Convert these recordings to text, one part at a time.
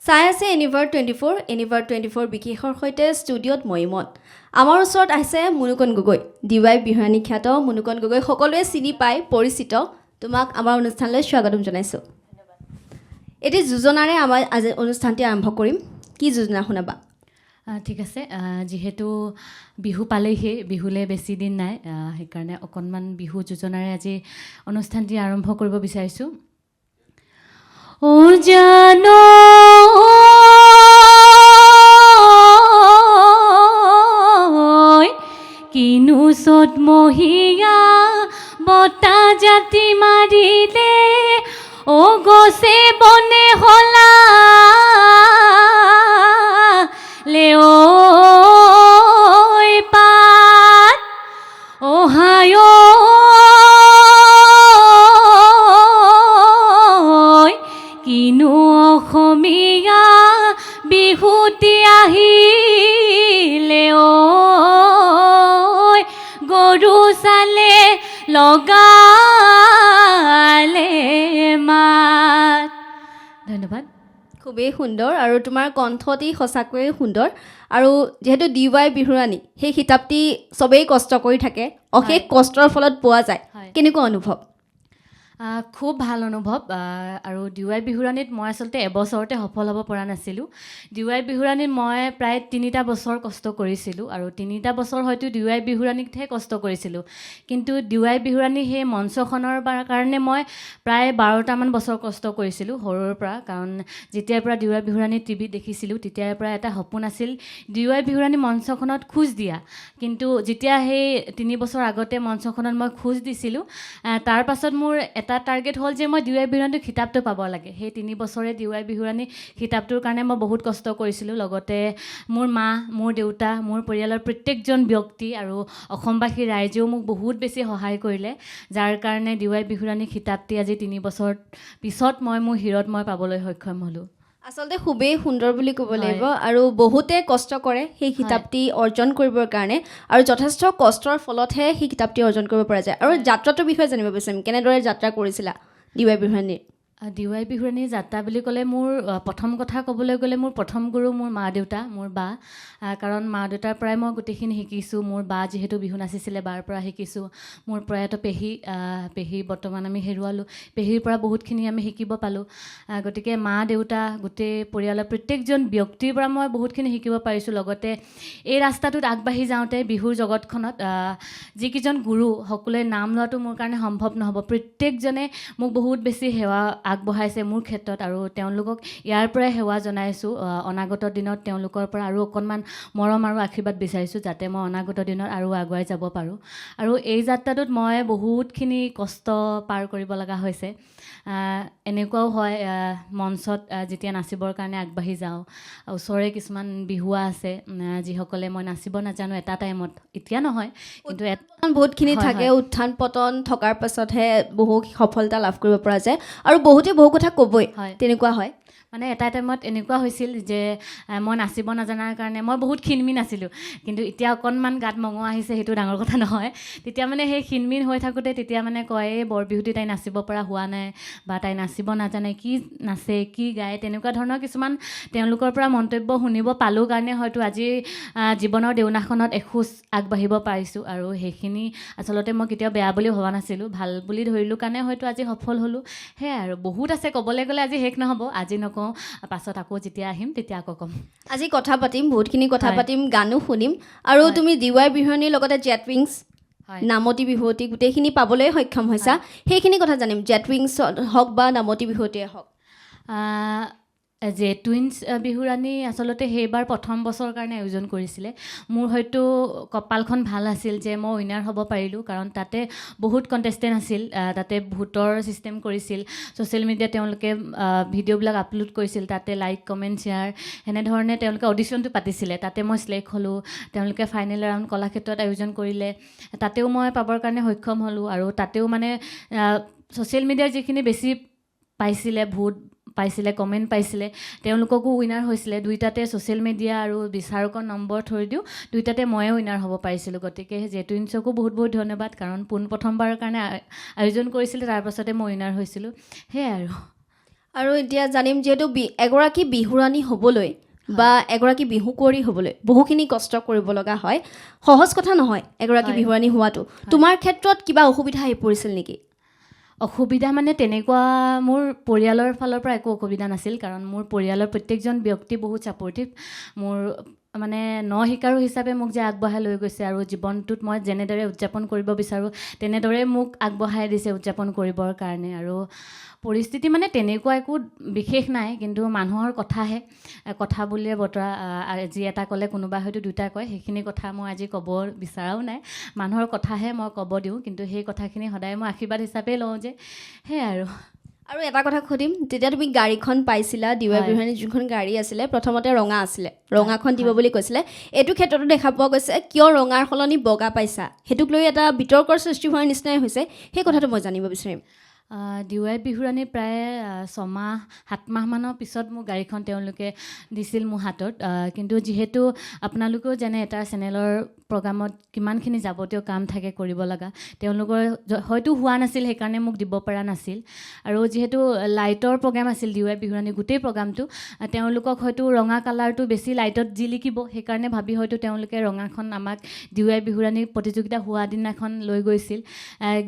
চাই আছে এনিভাৰ 24 বিশেষৰ সৈতে ষ্টুডিঅ'ত মইমত আমাৰ ওচৰত আছে মুনুকন গগৈ ডিৱাই বিহানী খ্যাত মুনুকন গগৈ সকলোৱে চিনি পায় পৰিচিত তোমাক আমাৰ অনুষ্ঠানলৈ স্বাগতম জনাইছো এটি যোজনাৰে আমাৰ আজি অনুষ্ঠানটি আৰম্ভ কৰিম কি যোজনা শুনাবা ঠিক আছে যেহেতু বিহু পালেহি বিহুলে বেছি দিন নাই সেইকাৰণে অকণমান বিহু যোজনাৰে আজি অনুষ্ঠানটি আৰম্ভ কৰিব বিচাৰিছোঁ ও জানো কিনো চতমহীয়া বতা জাতি মাৰিলে ও গছে বনে হলা লেঐ পাত অহায় কিনো অসমীয়া বিহুতি আহিলে ঐ গৰু চালে লগালে মাত ধন্যবাদ খুবেই সুন্দৰ আৰু তোমাৰ কণ্ঠটি সঁচাকৈয়ে সুন্দৰ আৰু যেহেতু ডিৱাই বিহুৰাণী সেই কিতাপটি সবেই কষ্ট কৰি থাকে অশেষ কষ্টৰ ফলত পোৱা যায় কেনেকুৱা অনুভৱ খুব ভাল অনুভৱ আৰু ডিৱাই বিহুৰাণীত মই আচলতে এবছৰতে সফল হ'ব পৰা নাছিলোঁ ডিৱাই বিহুৰাণীত মই প্ৰায় 3টা বছৰ কষ্ট কৰিছিলোঁ আৰু 3টা বছৰ হয়তো ডিৱাই বিহুৰাণীতহে কষ্ট কৰিছিলোঁ কিন্তু ডিৱাই বিহুৰাণী সেই মঞ্চখনৰ কাৰণে মই প্ৰায় 12টামান বছৰ কষ্ট কৰিছিলোঁ সৰুৰ পৰা কাৰণ যেতিয়াৰ পৰা ডিৱাই বিহুৰাণী টিভিত দেখিছিলোঁ তেতিয়াৰ পৰা এটা সপোন আছিল ডিৱাই বিহুৰাণী মঞ্চখনত খোজ দিয়া কিন্তু যেতিয়া সেই 3 বছৰ আগতে মঞ্চখনত মই খোজ দিছিলোঁ তাৰ পাছত মোৰ এটা টাৰ্গেট হ'ল যে মই ডিৱাই বিহুৰাণীৰ কিতাপটো পাব লাগে সেই 3 বছৰে ডিৱাই বিহুৰাণী কিতাপটোৰ কাৰণে মই বহুত কষ্ট কৰিছিলোঁ লগতে মোৰ মা মোৰ দেউতা মোৰ পৰিয়ালৰ প্ৰত্যেকজন ব্যক্তি আৰু অসমবাসী ৰাইজেও মোক বহুত বেছি সহায় কৰিলে যাৰ কাৰণে ডিৱাই বিহুৰাণী কিতাপটি আজি 3 বছৰ পিছত মই মোৰ হিৰত মই পাবলৈ সক্ষম হ'লোঁ আচলতে খুবেই সুন্দৰ বুলি ক'ব লাগিব আৰু বহুতে কষ্ট কৰে সেই কিতাপটি অৰ্জন কৰিবৰ কাৰণে আৰু যথেষ্ট কষ্টৰ ফলতহে সেই কিতাপটি অৰ্জন কৰিব পৰা যায় আৰু যাত্ৰাটোৰ বিষয়ে জানিব বিচাৰিম কেনেদৰে যাত্ৰা কৰিছিলা ডিৱাই বিহুৰাণীৰ ডিৱাই বিহুৰাণীৰ যাত্ৰা বুলি ক'লে মোৰ প্ৰথম কথা ক'বলৈ গ'লে মোৰ প্ৰথম গুৰু মোৰ মা দেউতা মোৰ বা কাৰণ মা দেউতাৰ পৰাই মই গোটেইখিনি শিকিছোঁ মোৰ বা যিহেতু বিহু নাচিছিলে বাৰ পৰা শিকিছোঁ মোৰ প্ৰয়াত পেহী বৰ্তমান আমি হেৰুৱালোঁ পেহীৰ পৰা বহুতখিনি আমি শিকিব পালোঁ গতিকে মা দেউতা গোটেই পৰিয়ালৰ প্ৰত্যেকজন ব্যক্তিৰ পৰা মই বহুতখিনি শিকিব পাৰিছোঁ লগতে এই ৰাস্তাটোত আগবাঢ়ি যাওঁতে বিহুৰ জগতখনত যিকেইজন গুৰু সকলোৱে নাম লোৱাটো মোৰ কাৰণে সম্ভৱ নহ'ব প্ৰত্যেকজনে মোক বহুত বেছি সেৱা আগবঢ়াইছে মোৰ ক্ষেত্ৰত আৰু তেওঁলোকক ইয়াৰ পৰাই সেৱা জনাইছোঁ অনাগত দিনত তেওঁলোকৰ পৰা আৰু অকণমান মৰম আৰু আশীৰ্বাদ বিচাৰিছোঁ যাতে মই অনাগত দিনত আৰু আগুৱাই যাব পাৰোঁ আৰু এই যাত্ৰাটোত মই বহুতখিনি কষ্ট পাৰ কৰিব লগা হৈছে এনেকুৱাও হয় মঞ্চত যেতিয়া নাচিবৰ কাৰণে আগবাঢ়ি যাওঁ ওচৰৰে কিছুমান বিহুৱা আছে যিসকলে মই নাচিব নাজানো এটা টাইমত এতিয়া নহয় কিন্তু বহুতখিনি থাকে উত্থান পতন থকাৰ পাছতহে বহু সফলতা লাভ কৰিব পৰা যায় আৰু বহুতে বহু কথা ক'বই তেনেকুৱা হয় মানে এটা টাইমত এনেকুৱা হৈছিল যে মই নাচিব নাজানাৰ কাৰণে মই বহুত ক্ষীণমিন আছিলোঁ কিন্তু এতিয়া অকণমান গাত মঙহ আহিছে সেইটো ডাঙৰ কথা নহয় তেতিয়া মানে সেই ক্ষীণমিন হৈ থাকোঁতে তেতিয়া মানে কয় এই বৰ বিহুটি তাই নাচিব পৰা হোৱা নাই বা তাই নাচিব নাজানে কি নাচে কি গায় তেনেকুৱা ধৰণৰ কিছুমান তেওঁলোকৰ পৰা মন্তব্য শুনিব পালোঁ কাৰণে হয়তো আজি জীৱনৰ দেউনাখনত এখোজ আগবাঢ়িব পাৰিছোঁ আৰু সেইখিনি আচলতে মই কেতিয়াও বেয়া বুলি ভবা নাছিলোঁ ভাল বুলি ধৰিলোঁ কাৰণে হয়তো আজি সফল হ'লোঁ সেয়াই আৰু বহুত আছে ক'বলৈ গ'লে আজি শেষ নহ'ব আজি নকওঁ পাছত আকৌ যেতিয়া আহিম তেতিয়া আকৌ ক'ম আজি কথা পাতিম বহুতখিনি কথা পাতিম গানো শুনিম আৰু তুমি ডিৱাই বিহুৰাণীৰ লগতে জেট উইংছ নামতি বিহুৱতী গোটেইখিনি পাবলৈ সক্ষম হৈছা সেইখিনি কথা জানিম জেট উইংছ হওক বা নামতি বিহুৱতীয়ে হওক যে টুইনছ বিহুৰাণী আচলতে সেইবাৰ প্ৰথম বছৰৰ কাৰণে আয়োজন কৰিছিলে মোৰ হয়তো কপালখন ভাল আছিল যে মই উইনাৰ হ'ব পাৰিলোঁ কাৰণ তাতে বহুত কণ্টেষ্টেণ্ট আছিল তাতে ভোটৰ ছিষ্টেম কৰিছিল ছ'চিয়েল মিডিয়াত তেওঁলোকে ভিডিঅ'বিলাক আপলোড কৰিছিল তাতে লাইক কমেণ্ট শ্বেয়াৰ সেনেধৰণে তেওঁলোকে অডিশ্যনটো পাতিছিলে তাতে মই চিলেক্ট হ'লোঁ তেওঁলোকে ফাইনেল ৰাউণ্ড কলাক্ষেত্ৰত আয়োজন কৰিলে তাতেও মই পাবৰ কাৰণে সক্ষম হ'লোঁ আৰু তাতেও মানে ছ'চিয়েল মিডিয়াৰ যিখিনি বেছি পাইছিলে ভোট পাইছিলে কমেণ্ট পাইছিলে তেওঁলোককো উইনাৰ হৈছিলে দুইটাতে ছ'চিয়েল মিডিয়া আৰু বিচাৰকৰ নম্বৰ থৈ দিওঁ দুইটাতে ময়ে উইনাৰ হ'ব পাৰিছিলোঁ গতিকে জেটুইনছকো বহুত বহুত ধন্যবাদ কাৰণ পোনপ্ৰথমবাৰৰ কাৰণে আয়োজন কৰিছিলে তাৰ পাছতে মই উইনাৰ হৈছিলোঁ সেয়াই আৰু আৰু এতিয়া জানিম যিহেতু এগৰাকী বিহুৰাণী হ'বলৈ বা এগৰাকী বিহু কুঁৱৰী হ'বলৈ বহুখিনি কষ্ট কৰিব লগা হয় সহজ কথা নহয় এগৰাকী বিহুৰাণী হোৱাটো তোমাৰ ক্ষেত্ৰত কিবা অসুবিধা আহি পৰিছিল নেকি অসুবিধা মানে তেনেকুৱা মোৰ পৰিয়ালৰ ফালৰ পৰা একো অসুবিধা নাছিল কাৰণ মোৰ পৰিয়ালৰ প্ৰত্যেকজন ব্যক্তি বহুত ছাপৰ্টিভ মোৰ মানে শিকাৰু হিচাপে মোক যে আগবঢ়াই লৈ গৈছে আৰু জীৱনটোত মই যেনেদৰে উদযাপন কৰিব বিচাৰোঁ তেনেদৰে মোক আগবঢ়াই দিছে উদযাপন কৰিবৰ কাৰণে আৰু পৰিস্থিতি মানে তেনেকুৱা একো বিশেষ নাই কিন্তু মানুহৰ কথাহে কথা বুলিয়ে বতৰা যি এটা ক'লে কোনোবা হয়তো দুটা কয় সেইখিনি কথা মই আজি ক'ব বিচৰাও নাই মানুহৰ কথাহে মই ক'ব দিওঁ কিন্তু সেই কথাখিনি সদায় মই আশীৰ্বাদ হিচাপে লওঁ যে সেয়াই আৰু এটা কথা সুধিম যেতিয়া তুমি গাড়ীখন পাইছিলা ডিৱাই বিহুৰাণী যোনখন গাড়ী আছিলে প্ৰথমতে ৰঙা আছিলে ৰঙাখন দিব বুলি কৈছিলে এইটো ক্ষেত্ৰতো দেখা পোৱা গৈছে কিয় ৰঙাৰ সলনি বগা পাইছা সেইটোক লৈ এটা বিতৰ্কৰ সৃষ্টি হোৱাৰ নিচিনাই হৈছে সেই কথাটো মই জানিব বিচাৰিম ডিৱাই বিহুৰাণী প্ৰায় 6-7 মাহমানৰ পিছত মোৰ গাড়ীখন তেওঁলোকে দিছিল মোৰ হাতত কিন্তু যিহেতু আপোনালোকেও জানে এটা চেনেলৰ প্ৰগ্ৰামত কিমানখিনি যাৱতীয় কাম থাকে কৰিব লগা তেওঁলোকৰ হয়তো হোৱা নাছিল সেইকাৰণে মোক দিব পৰা নাছিল আৰু যিহেতু লাইটৰ প্ৰগ্ৰাম আছিল ডিৱাই বিহুৰাণী গোটেই প্ৰগ্ৰামটো তেওঁলোকক হয়তো ৰঙা কালাৰটো বেছি লাইটত জিলিকিব সেইকাৰণে ভাবি হয়তো তেওঁলোকে ৰঙাখন আমাক ডিৱাই বিহুৰাণী প্ৰতিযোগিতা হোৱা দিনাখন লৈ গৈছিল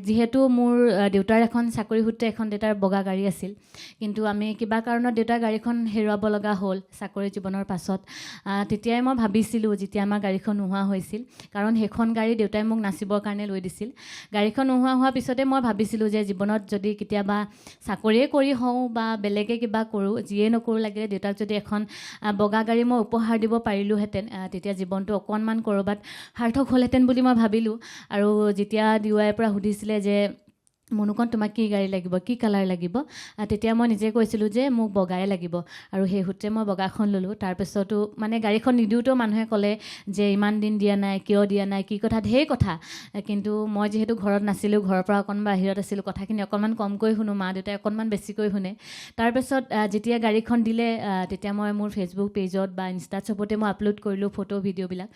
যিহেতু মোৰ দেউতাৰ এখন চাকৰি সূত্ৰে এখন দেউতাৰ বগা গাড়ী আছিল কিন্তু আমি কিবা কাৰণত দেউতাৰ গাড়ীখন হেৰুৱাব লগা হ'ল চাকৰি জীৱনৰ পাছত তেতিয়াই মই ভাবিছিলোঁ যেতিয়া আমাৰ গাড়ীখন নোহোৱা হৈছিল কাৰণ সেইখন গাড়ী দেউতাই মোক নাচিবৰ কাৰণে লৈ দিছিল গাড়ীখন নোহোৱা হোৱাৰ পিছতে মই ভাবিছিলোঁ যে জীৱনত যদি কেতিয়াবা চাকৰিয়ে কৰি হওঁ বা বেলেগে কিবা কৰোঁ যিয়ে নকৰোঁ লাগিলে দেউতাক যদি এখন বগা গাড়ী মই উপহাৰ দিব পাৰিলোঁহেঁতেন তেতিয়া জীৱনটো অকণমান ক'ৰবাত সাৰ্থক হ'লহেঁতেন বুলি মই ভাবিলোঁ আৰু যেতিয়া ডিৱাইৰ পৰা সুধিছিলে যে মুনুকণ তোমাক কি গাড়ী লাগিব কি কালাৰ লাগিব তেতিয়া মই নিজে কৈছিলোঁ যে মোক বগাই লাগিব আৰু সেই সূত্ৰে মই বগাখন ল'লোঁ তাৰপিছতো মানে গাড়ীখন নিদিওঁতেও মানুহে ক'লে যে ইমান দিন দিয়া নাই কিয় দিয়া নাই কি কথা ঢেৰ কথা কিন্তু মই যিহেতু ঘৰত নাছিলোঁ ঘৰৰ পৰা অকণমান বাহিৰত আছিলোঁ কথাখিনি অকণমান কমকৈ শুনো মা দেউতাই অকণমান বেছিকৈ শুনে তাৰপিছত যেতিয়া গাড়ীখন দিলে তেতিয়া মই মোৰ ফেচবুক পেজত বা ইনষ্টাত চবতে মই আপলোড কৰিলোঁ ফটো ভিডিঅ'বিলাক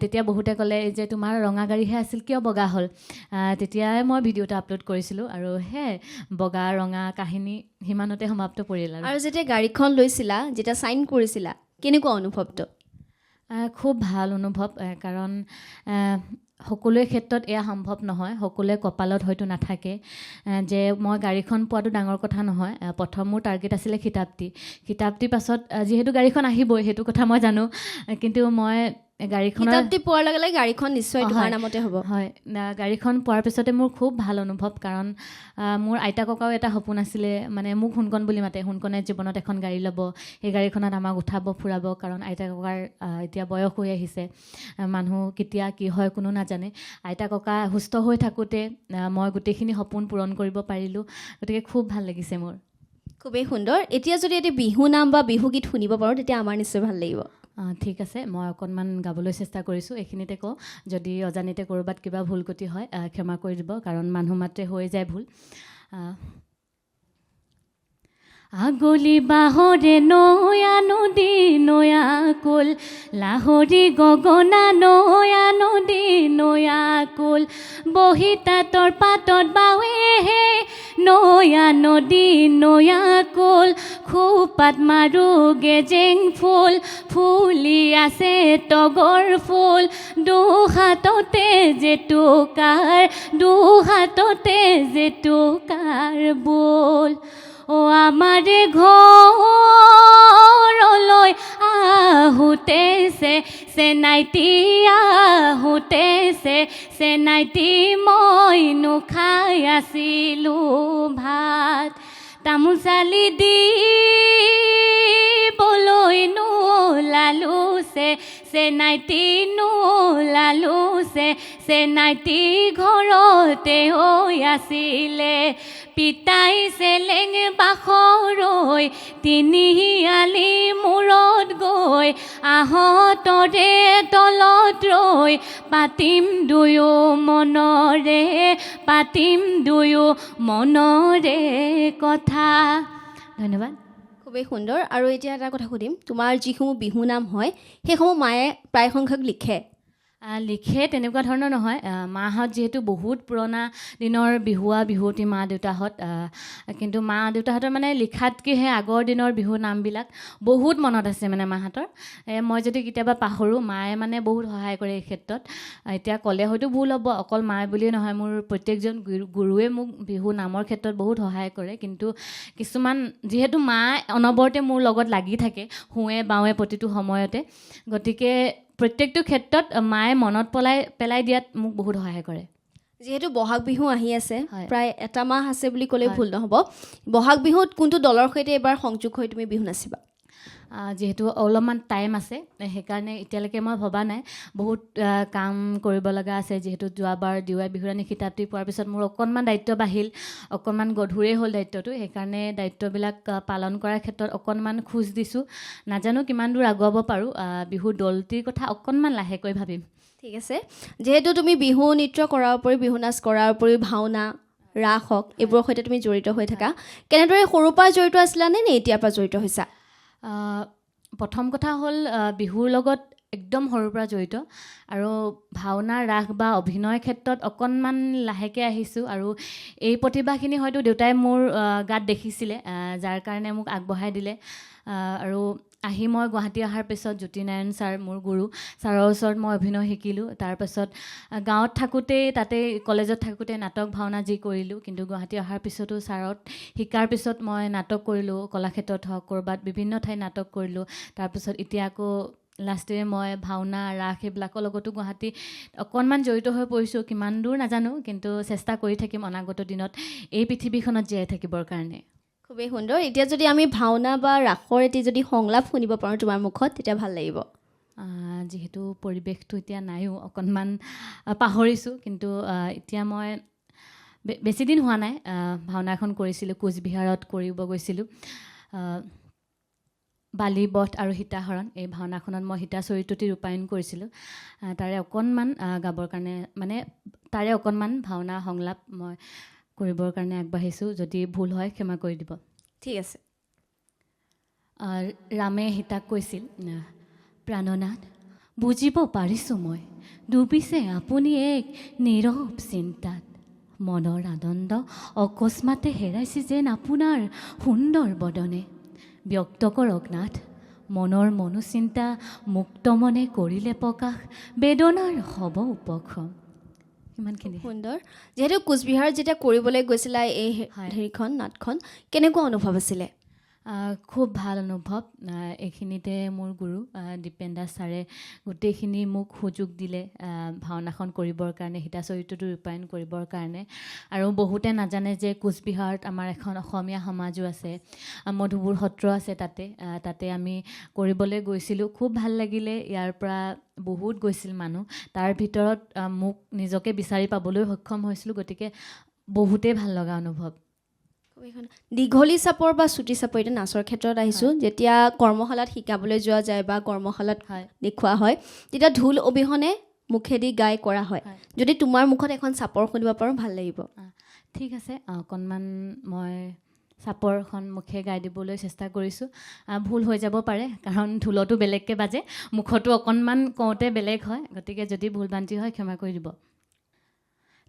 তেতিয়া বহুতে ক'লে যে তোমাৰ ৰঙা গাড়ীহে আছিল কিয় বগা হ'ল তেতিয়াই মই ভিডিঅ' এটা আপলোড কৰিছোঁ আৰু হে বগা ৰঙা কাহিনী সিমানতে সমাপ্ত পৰিল আৰু যেতিয়া গাড়ীখন লৈছিলা যেতিয়া চাইন কৰিছিলা কেনেকুৱা অনুভৱটো খুব ভাল অনুভৱ কাৰণ সকলোৰে ক্ষেত্ৰত এয়া সম্ভৱ নহয় সকলোৱে কপালত হয়তো নাথাকে যে মই গাড়ীখন পোৱাটো ডাঙৰ কথা নহয় প্ৰথম মোৰ টাৰ্গেট আছিলে খিতাপটিৰ পাছত যিহেতু গাড়ীখন আহিবই সেইটো কথা মই জানো কিন্তু মই গাড়ীখনৰ পোৱাৰ লগে লগে গাড়ীখন নিশ্চয় তোমাৰ নামতে হ'ব হয় গাড়ীখন পোৱাৰ পিছতে মোৰ খুব ভাল অনুভৱ কাৰণ মোৰ আইতা ককাও এটা সপোন আছিলে মানে মোক সোণকণ বুলি মাতে সোণকণে জীৱনত এখন গাড়ী ল'ব সেই গাড়ীখনত আমাক উঠাব ফুৰাব কাৰণ আইতা ককাৰ এতিয়া বয়স হৈ আহিছে মানুহ কেতিয়া কি হয় কোনো নাজানে আইতা ককা সুস্থ হৈ থাকোঁতে মই গোটেইখিনি সপোন পূৰণ কৰিব পাৰিলোঁ গতিকে খুব ভাল লাগিছে মোৰ খুবেই সুন্দৰ এতিয়া যদি এটি বিহু নাম বা বিহু গীত শুনিব পাৰোঁ তেতিয়া আমাৰ নিশ্চয় ভাল লাগিব ঠিক আছে মই অকণমান গাবলৈ চেষ্টা কৰিছোঁ এইখিনিতে কওঁ যদি অজানিতে ক'ৰবাত কিবা ভুল গতি হয় ক্ষমা কৰি দিব কাৰণ মানুহ মাত্ৰে হৈ যায় ভুল আগলি বাহৰে নয়া নদী নয়া কুল লাহৰি গগনা নয়া নদী নয়া কুল বহি তাঁতৰ পাতত বাৱেহে নয়া নদী নয়া কুল খোপাত মাৰো গেজেং ফুল ফুলি আছে তগৰ ফুল দুহাততে জেতুকাৰ বোল আমাৰে ঘৰলৈ আহোঁতেছে চেনাইটি মই নোখাই আছিলোঁ ভাত তামোল চালি দিবলৈ নোলালোছে চেনাইটি ঘৰতে হৈ আছিলে পিতাই চেলেং বাখৰৈ তিনিআলি মূৰত গৈ আহঁতৰে তলত ৰৈ পাতিম দুয়ো মনৰে কথা ধন্যবাদ খুবেই সুন্দৰ আৰু এতিয়া এটা কথা সুধিম তোমাৰ যিসমূহ বিহু নাম হয় সেইসমূহ মায়ে প্ৰায় সংখ্যক লিখে লিখে তেনেকুৱা ধৰণৰ নহয় মাহঁত যিহেতু বহুত পুৰণা দিনৰ বিহুৱতী মা দেউতাহঁত কিন্তু মা দেউতাহঁতৰ মানে লিখাতকৈ সেই আগৰ দিনৰ বিহুৰ নামবিলাক বহুত মনত আছে মানে মাহঁতৰ মই যদি কেতিয়াবা পাহৰোঁ মায়ে মানে বহুত সহায় কৰে এই ক্ষেত্ৰত এতিয়া ক'লে হয়তো ভুল হ'ব অকল মায়ে বুলিয়ে নহয় মোৰ প্ৰত্যেকজন গুৰুৱে মোক বিহু নামৰ ক্ষেত্ৰত বহুত সহায় কৰে কিন্তু কিছুমান যিহেতু মা অনবৰতে মোৰ লগত লাগি থাকে শুৱে বাওঁৱে প্ৰতিটো সময়তে গতিকে প্ৰত্যেকটো ক্ষেত্ৰত মায়ে মনত পেলাই দিয়াত মোক বহুত সহায় কৰে যিহেতু বহাগ বিহু আহি আছে হয়। প্ৰায় এটা মাহ আছে বুলি ক'লে হয়। ভুল নহ'ব বহাগ বিহুত কোনটো দলৰ সৈতে এবাৰ সংযোগ হৈ তুমি বিহু নাচিবা যিহেতু অলপমান টাইম আছে সেইকাৰণে এতিয়ালৈকে মই ভবা নাই বহুত কাম কৰিব লগা আছে যিহেতু যোৱাবাৰ DY বিহুৰাণী খিতাপটি পোৱাৰ পিছত মোৰ অকণমান দায়িত্ব বাঢ়িল অকণমান গধুৰেই হ'ল দায়িত্বটো সেইকাৰণে দায়িত্ববিলাক পালন কৰাৰ ক্ষেত্ৰত অকণমান খোজ দিছোঁ নাজানো কিমান দূৰ আগুৱাব পাৰোঁ বিহুৰ দলটিৰ কথা অকণমান লাহেকৈ ভাবিম ঠিক আছে যিহেতু তুমি বিহু নৃত্য কৰাৰ উপৰি বিহু নাচ কৰাৰ উপৰি ভাওনা ৰাস হওক এইবোৰৰ সৈতে তুমি জড়িত হৈ থাকা কেনেদৰে সৰুৰ পৰা জড়িত আছিলা নে এতিয়াৰ পৰা জড়িত হৈছা প্ৰথম কথা হ'ল বিহুৰ লগত একদম সৰুৰ পৰা জড়িত আৰু ভাওনা ৰাস বা অভিনয়ৰ ক্ষেত্ৰত অকণমান লাহেকৈ আহিছোঁ আৰু এই প্ৰতিভাখিনি হয়তো দেউতাই মোৰ গাত দেখিছিলে যাৰ কাৰণে মোক আগবঢ়াই দিলে আৰু আহি মই গুৱাহাটী অহাৰ পিছত জ্যোতিনাৰায়ণ ছাৰ মোৰ গুৰু ছাৰৰ ওচৰত মই অভিনয় শিকিলোঁ তাৰপাছত গাঁৱত থাকোঁতেই তাতে কলেজত থাকোঁতে নাটক ভাওনা যি কৰিলোঁ কিন্তু গুৱাহাটী অহাৰ পিছতো ছাৰত শিকাৰ পিছত মই নাটক কৰিলোঁ কলাক্ষেত্ৰত হওক ক'ৰবাত বিভিন্ন ঠাইত নাটক কৰিলোঁ তাৰপিছত এতিয়া আকৌ লাষ্টেৰে মই ভাওনা ৰাস এইবিলাকৰ লগতো গুৱাহাটী অকণমান জড়িত হৈ পৰিছোঁ কিমান দূৰ নাজানো কিন্তু চেষ্টা কৰি থাকিম অনাগত দিনত এই পৃথিৱীখনত জীয়াই থাকিবৰ কাৰণে খুবেই সুন্দৰ এতিয়া যদি আমি ভাওনা বা ৰাসৰ এটি যদি সংলাপ শুনিব পাৰোঁ তোমাৰ মুখত তেতিয়া ভাল লাগিব যিহেতু পৰিৱেশটো এতিয়া নাইও অকণমান পাহৰিছোঁ কিন্তু এতিয়া মই বেছি দিন হোৱা নাই ভাওনা এখন কৰিছিলোঁ কোচবিহাৰত কৰিব গৈছিলোঁ বালিবধ আৰু সীতাহৰণ এই ভাওনাখনত মই সীতা চৰিত্ৰটি ৰূপায়ণ কৰিছিলোঁ তাৰে অকণমান গাবৰ কাৰণে মানে তাৰে অকণমান ভাওনা সংলাপ মই কৰিবৰ কাৰণে আগবাঢ়িছোঁ যদি ভুল হয় ক্ষমা কৰি দিব ঠিক আছে ৰামে সীতাক কৈছিল প্ৰাণনাথ বুজিব পাৰিছোঁ মই ডুবিছে আপুনি এক নীৰৱ চিন্তাত মনৰ আনন্দ অকস্মাতে হেৰাইছে যেন আপোনাৰ সুন্দৰ বদনে ব্যক্ত কৰক নাথ মনৰ মনোচিন্তা মুক্ত মনে কৰিলে প্ৰকাশ বেদনাৰ হ'ব উপশম ইমানখিনি সুন্দৰ যিহেতু কোচবিহাৰত যেতিয়া কৰিবলৈ গৈছিলা এই হেৰিখন নাটখন কেনেকুৱা অনুভৱ আছিলে খুব ভাল অনুভৱ এইখিনিতে মোৰ গুৰু দীপেন দাস ছাৰে গোটেইখিনি মোক সুযোগ দিলে ভাওনাখন কৰিবৰ কাৰণে সীতা চৰিত্ৰটো ৰূপায়ণ কৰিবৰ কাৰণে আৰু বহুতে নাজানে যে কোচবিহাৰত আমাৰ এখন অসমীয়া সমাজো আছে মধুপুৰ সত্ৰ আছে তাতে আমি কৰিবলৈ গৈছিলোঁ খুব ভাল লাগিলে ইয়াৰ পৰা বহুত গৈছিল মানুহ তাৰ ভিতৰত মোক নিজকে বিচাৰি পাবলৈ সক্ষম হৈছিলোঁ গতিকে বহুতেই ভাল লগা অনুভৱ দীঘলী চাপৰ বা চুটি চাপৰ এতিয়া নাচৰ ক্ষেত্ৰত আহিছোঁ যেতিয়া কৰ্মশালাত শিকাবলৈ যোৱা যায় বা কৰ্মশালাত দেখুওৱা হয় তেতিয়া ঢোল অবিহনে মুখেদি গাই কৰা হয় যদি তোমাৰ মুখত এখন চাপৰ শুনিব পাৰোঁ ভাল লাগিব ঠিক আছে অকণমান মই চাপৰখন মুখে গাই দিবলৈ চেষ্টা কৰিছোঁ ভুল হৈ যাব পাৰে কাৰণ ঢোলতো বেলেগকৈ বাজে মুখতো অকণমান কওঁতে বেলেগ হয় গতিকে যদি ভুল ভ্ৰান্তি হয় ক্ষমা কৰি দিব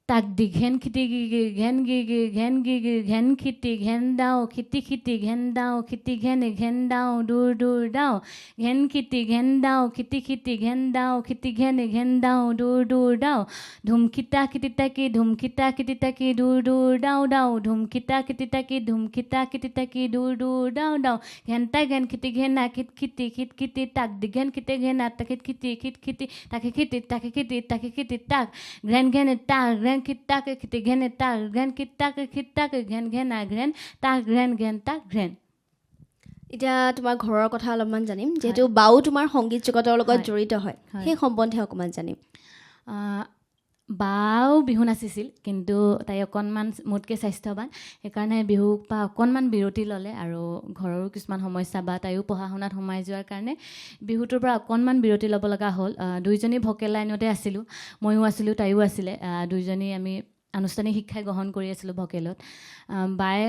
তাক দি ঘেন খিটি গি গি ঘেন গি গি ঘেন গি গি ঘেন খিটি ঘেন দাও খিটি খিটি ঘেন দাও খিটি ঘেন দাও দূৰ দূৰ দাও ঘেন খিটি ঘেন দাও খিটি খিটি ঘেন দাও খিটি ঘেন দাও দূৰ দূৰ দাও ধুমখিতা খিটি তাকি ধুমখিতা খিটি তাকি দূৰ দূৰ দাও দাও ধুমখিতা খিটি তাকি ধুমখিতা খিটি তাকি দূৰ দূৰ দাও দাও ঘেনটা ঘেন খিটি ঘেনা খিট খিটি তাক দি ঘেন খিটি ঘেনা তাকিট খিটি তাকি খিটি তাক ঘেন তাক ঘেন খিটাক খিটি ঘেনে তাক ঘেন খিটাক ঘেনা ঘেন তাক ঘেন তাক ঘেন এতিয়া তোমাৰ ঘৰৰ কথা অলপমান জানিম যিহেতু বাও তোমাৰ সংগীত জগতৰ লগত জড়িত হয় সেই সম্বন্ধে অকণমান জানিম বাও বিহু নাচিছিল কিন্তু তাই অকণমান মোতকৈ স্বাস্থ্যৱান সেইকাৰণে বিহুৰ পৰা অকণমান বিৰতি ল'লে আৰু ঘৰৰো কিছুমান সমস্যা বা তাইও পঢ়া শুনাত সোমাই যোৱাৰ কাৰণে বিহুটোৰ পৰা অকণমান বিৰতি ল'ব লগা হ'ল দুইজনী ভকেল লাইনতে আছিলোঁ ময়ো আছিলোঁ তাইও আছিলে দুইজনী আমি আনুষ্ঠানিক শিক্ষাই গ্ৰহণ কৰি আছিলোঁ ভকেলত বায়ে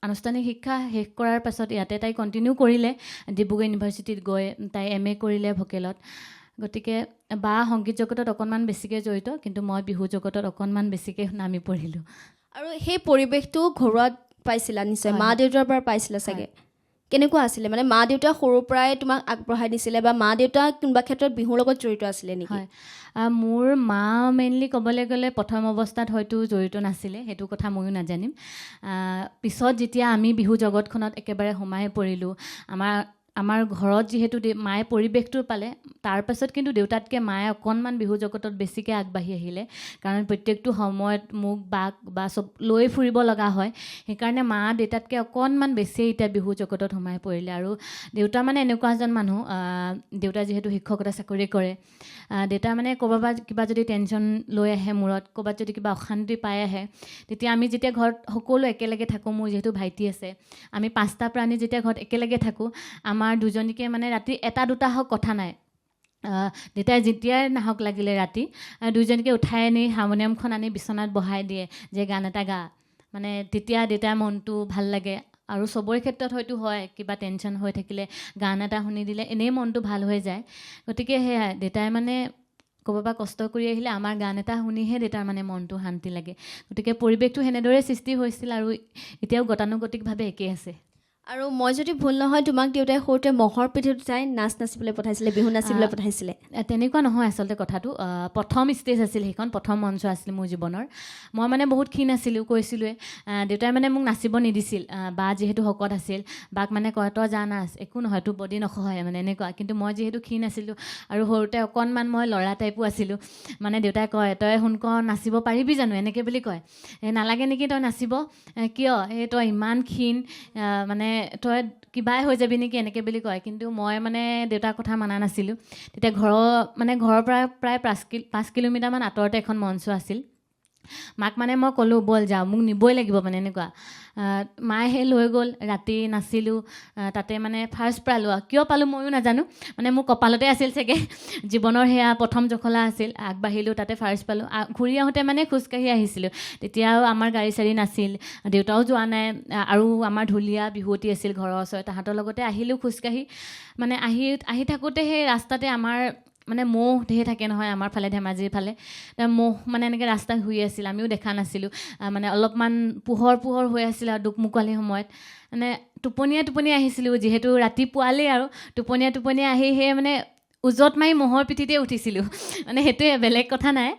আনুষ্ঠানিক শিক্ষা শেষ কৰাৰ পাছত ইয়াতে তাই কণ্টিনিউ কৰিলে ডিব্ৰুগড় ইউনিভাৰ্চিটিত গৈ তাই MA কৰিলে ভকেলত গতিকে বা সংগীত জগতত অকণমান বেছিকৈ জড়িত, কিন্তু মই বিহু জগতত অকণমান বেছিকৈ নামি পৰিলোঁ। আৰু সেই পৰিৱেশটো ঘৰুৱাত পাইছিলা নিশ্চয়, হয়, মা দেউতাৰ পৰা পাইছিলা চাগে। কেনেকুৱা আছিলে মানে মা দেউতা সৰুৰ পৰাই তোমাক আগবঢ়াই দিছিলে বা মা দেউতা কোনোবা ক্ষেত্ৰত বিহুৰ লগত জড়িত আছিলে নেকি? হয়, মোৰ মা মেইনলি ক'বলৈ গ'লে প্ৰথম অৱস্থাত হয়তো জড়িত নাছিলে, সেইটো কথা ময়ো নাজানিম। পিছত যেতিয়া আমি বিহু জগতখনত একেবাৰে সোমাই পৰিলোঁ, আমাৰ ঘৰত যিহেতু মায়ে পৰিৱেশটো পালে, তাৰপাছত কিন্তু দেউতাতকৈ মায়ে অকণমান বিহু জগতত বেছিকৈ আগবাঢ়ি আহিলে। কাৰণ প্ৰত্যেকটো সময়ত মোক বাক বা চব লৈ ফুৰিব লগা হয়, সেইকাৰণে মা দেউতাতকৈ অকণমান বেছিয়ে এতিয়া বিহু জগতত সোমাই পৰিলে। আৰু দেউতা মানে এনেকুৱা এজন মানুহ, দেউতা যিহেতু শিক্ষকতা চাকৰি কৰে, দেউতা মানে ক'ৰবাত কিবা যদি টেনশ্যন লৈ আহে মূৰত, ক'ৰবাত যদি কিবা অশান্তি পাই আহে, তেতিয়া আমি যেতিয়া ঘৰত সকলো একেলগে থাকোঁ, মোৰ যিহেতু ভাইটি আছে, আমি 5টা প্ৰাণী যেতিয়া ঘৰত একেলগে থাকোঁ, আমাৰ দুজনীকে মানে ৰাতি 1-2টা হওক কথা নাই, দেউতাই যেতিয়াই নাহক লাগিলে ৰাতি দুইজনীকে উঠাই আনি হাৰমনিয়ামখন আনি বিচনাত বহাই দিয়ে যে গান এটা গা, মানে তেতিয়া দেউতাৰ মনটো ভাল লাগে। আৰু চবৰে ক্ষেত্ৰত হয়তো হয়, কিবা টেনশ্যন হৈ থাকিলে গান এটা শুনি দিলে এনেই মনটো ভাল হৈ যায়। গতিকে সেয়াই, দেউতাই মানে ক'ৰবাৰ পৰা কষ্ট কৰি আহিলে আমাৰ গান এটা শুনিহে দেউতাৰ মানে মনটো শান্তি লাগে। গতিকে পৰিৱেশটো সেনেদৰে সৃষ্টি হৈছিল আৰু এতিয়াও গতানুগতিকভাৱে একেই আছে। আৰু মই যদি ভুল নহয়, তোমাক দেউতাই সৰুতে মহৰ পিঠিত উঠাই নাচ নাচিবলৈ পঠাইছিলে, বিহু নাচিবলৈ পঠাইছিলে। তেনেকুৱা নহয় আচলতে কথাটো। প্ৰথম ষ্টেজ আছিল সেইখন, প্ৰথম মঞ্চ আছিল মোৰ জীৱনৰ। মই মানে বহুত ক্ষীণ আছিলোঁ, কৈছিলোঁৱে। দেউতাই মানে মোক নাচিব নিদিছিল, বা যিহেতু শকত আছিল, বাক মানে কয় তই যা নাচ, একো নহয়, তোৰ বডি নসহায়, মানে এনেকুৱা। কিন্তু মই যিহেতু ক্ষীণ আছিলোঁ আৰু সৰুতে অকণমান মই ল'ৰা টাইপো আছিলোঁ, মানে দেউতাই কয় তই সোনক নাচিব পাৰিবি জানো, এনেকৈ বুলি কয়। নালাগে নেকি তই নাচিব, কিয় তই ইমান ক্ষীণ, মানে তই কিবাই হৈ যাবি নেকি, এনেকৈ বুলি কয়। কিন্তু মই মানে দেউতাৰ কথা মানা নাছিলোঁ। তেতিয়া ঘৰৰ পৰা প্ৰায় 5 কিলোমিটাৰমান আঁতৰতে এখন মঞ্চ আছিল। মাক মানে মই ক'লোঁ ব'ল যাওঁ, মোক নিবই লাগিব, মানে এনেকুৱা। মায়ে সেই লৈ গ'ল, ৰাতি নাচিলোঁ, তাতে মানে ফাৰ্ষ্ট পালোঁ। কিয় পালোঁ ময়ো নাজানো, মানে মোৰ কপালতে আছিল চাগে, জীৱনৰ সেয়া প্ৰথম জখলা আছিল। আগবাঢ়িলোঁ, তাতে ফাৰ্ষ্ট পালোঁ। ঘূৰি আহোঁতে মানে খোজকাঢ়ি আহিছিলোঁ, তেতিয়াও আমাৰ গাড়ী চাড়ী নাছিল, দেউতাও যোৱা নাই। আৰু আমাৰ ঢুলীয়া বিহুৱতী আছিল ঘৰৰ ওচৰত, তাহাঁতৰ লগতে আহিলোঁ খোজকাঢ়ি। মানে আহি থাকোঁতে সেই ৰাস্তাতে আমাৰ মানে মহ ধেৰ থাকে নহয়, আমাৰ ফালে ধেমাজিৰ ফালে মহ মানে এনেকৈ ৰাস্তাত শুই আছিল, আমিও দেখা নাছিলোঁ। মানে অলপমান পোহৰ হৈ আছিল আৰু দুকমুকালি সময়ত মানে টোপনিয়াই আহিছিলোঁ, যিহেতু ৰাতিপুৱালেই আৰু টোপনিয়াই আহি সেই মানে উজত মাৰি মহৰ পিঠিতে উঠিছিলোঁ। মানে সেইটোৱে, বেলেগ কথা নাই,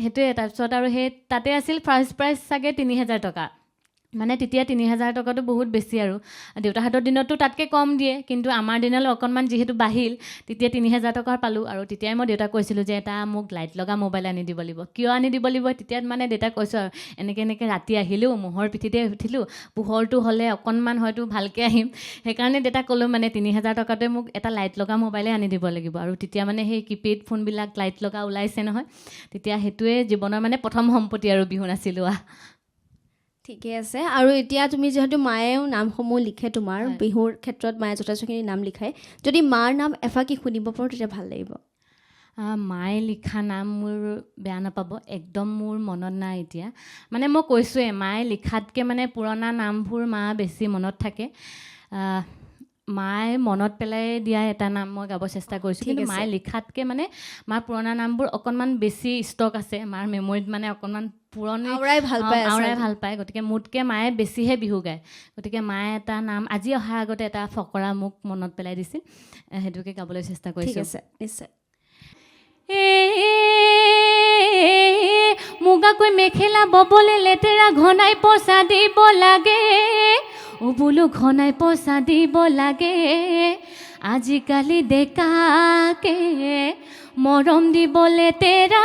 সেইটোৱে। তাৰপিছত আৰু সেই তাতে আছিল ফাৰ্ষ্ট প্ৰাইজ চাগে 3000 টকা। মানে তেতিয়া 3000 টকাটো বহুত বেছি আৰু দেউতাহঁতৰ দিনততো তাতকৈ কম দিয়ে, কিন্তু আমাৰ দিনলৈ অকণমান যিহেতু বাঢ়িল, তেতিয়া 3000 টকাৰ পালোঁ। আৰু তেতিয়াই মই দেউতাক কৈছিলোঁ যে এটা মোক লাইট লগা মোবাইল আনি দিব লাগিব। কিয় আনি দিব লাগিব, তেতিয়া মানে দেউতাক কৈছোঁ আৰু এনেকৈ ৰাতি আহিলোঁ, মহৰ পিঠিতে উঠিলোঁ, পোহৰটো হ'লে অকণমান হয়তো ভালকৈ আহিম। সেইকাৰণে দেউতাক ক'লোঁ মানে 3000 টকাতে মোক এটা লাইট লগা মোবাইলে আনি দিব লাগিব। আৰু তেতিয়া মানে সেই কিপেড ফোনবিলাক লাইট লগা ওলাইছে নহয়, তেতিয়া সেইটোৱে জীৱনৰ মানে প্ৰথম সম্পত্তি আৰু বিহু নাচি লোৱা। ঠিকে আছে। আৰু এতিয়া তুমি যিহেতু মায়েও নামসমূহ লিখে, তোমাৰ বিহুৰ ক্ষেত্ৰত মায়ে যথেষ্টখিনি নাম লিখায়, যদি মাৰ নাম এফাকি শুনিব পাৰোঁ তেতিয়া ভাল লাগিব। মায়ে লিখা নাম মোৰ বেয়া নাপাব, একদম মোৰ মনত নাই এতিয়া। মানে মই কৈছোঁৱে, মায়ে লিখাতকৈ মানে পুৰণা নামবোৰ মা বেছি মনত থাকে। মায়ে মনত পেলাই দিয়া এটা নাম মই গাব চেষ্টা কৰিছোঁ, কিন্তু মায়ে লিখাতকৈ মানে মাৰ পুৰণা নামবোৰ অকণমান বেছি ষ্টক আছে, মাৰ মেমৰিত মানে অকণমান পুৰণি আওৰাই ভাল পায়। গতিকে মোতকৈ মায়ে বেছিহে বিহু গায়। গতিকে মায়ে এটা নাম আজি অহাৰ আগতে এটা ফকৰা মোক মনত পেলাই দিছিল, সেইটোকে গাবলৈ চেষ্টা কৰিছোঁ। ঠিক আছে, নিশ্চয়। মুগাকৈ মেখেলা ববলে লেতেৰা ঘনাই পইচা দিব লাগে, বোলো ঘনাই পইচা দিব লাগে, আজিকালি ডেকাকে মৰম দিব লেতেৰা,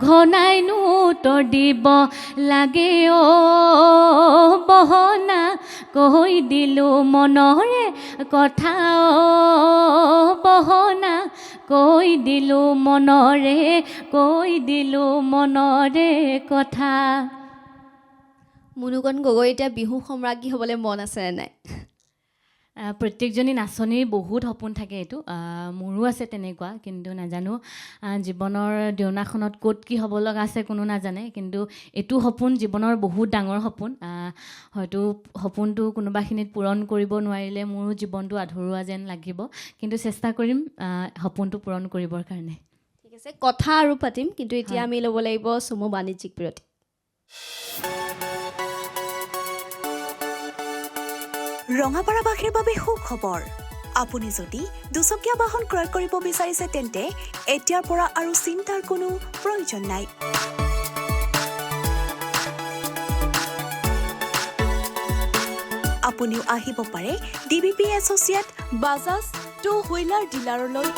ঘনাইনো উত্তৰ দিব লাগে। বহনা কৈ দিলোঁ মনৰে কথা, বহনা কৈ দিলোঁ মনৰে কথা। মুনুকণ গগৈ এতিয়া বিহু সম্ৰাজ্ঞী হ'বলৈ মন আছেনে নাই? প্ৰত্যেকজনী নাচনীৰ বহুত সপোন থাকে এইটো মোৰো আছে তেনেকুৱা কিন্তু নাজানো জীৱনৰ দেউনাখনত ক'ত কি হ'ব লগা আছে কোনো নাজানে কিন্তু এইটো সপোন জীৱনৰ বহুত ডাঙৰ সপোন হয়তো সপোনটো কোনোবাখিনিত পূৰণ কৰিব নোৱাৰিলে মোৰো জীৱনটো আধৰুৱা যেন লাগিব কিন্তু চেষ্টা কৰিম সপোনটো পূৰণ কৰিবৰ কাৰণে ঠিক আছে কথা আৰু পাতিম কিন্তু এতিয়া আমি ল'ব লাগিব চমু বাণিজ্যিক বিৰতি ৰঙাপাৰাবাসীৰ বাবে সুখবৰ আপুনি যদি দুচকীয়া বাহন ক্ৰয় কৰিব বিচাৰিছে তেন্তে এতিয়াৰ পৰা আৰু চিন্তাৰ কোনো প্ৰয়োজন নাই আপুনিও আহিব পাৰে DBP associate Bajaj two wheeler ডিলাৰলৈ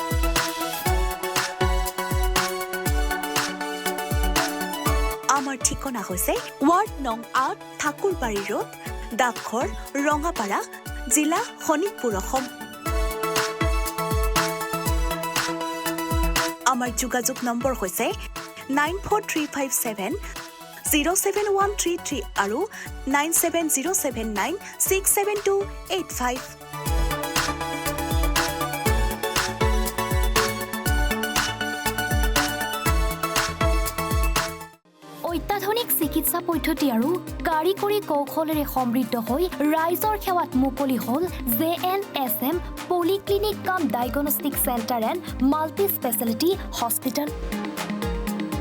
আমাৰ ঠিকনা হৈছে ৱাৰ্ড নং ৮ ঠাকুৰবাৰী ৰোড ডাকঘৰ ৰঙাপাৰা জিলা শোণিতপুৰ অসম আমাৰ যোগাযোগ নম্বৰ হৈছে 9435707133 আৰু 9707967285 অত্যাধুনিক চিকিৎসা পদ্ধতি আৰু কাৰিকৰী কৌশলেৰে সমৃদ্ধ হৈ ৰাইজৰ সেৱাত মুকলি হ'ল JNSM পলিক্লিনিক কাম diagnostic centre and multi speciality hospital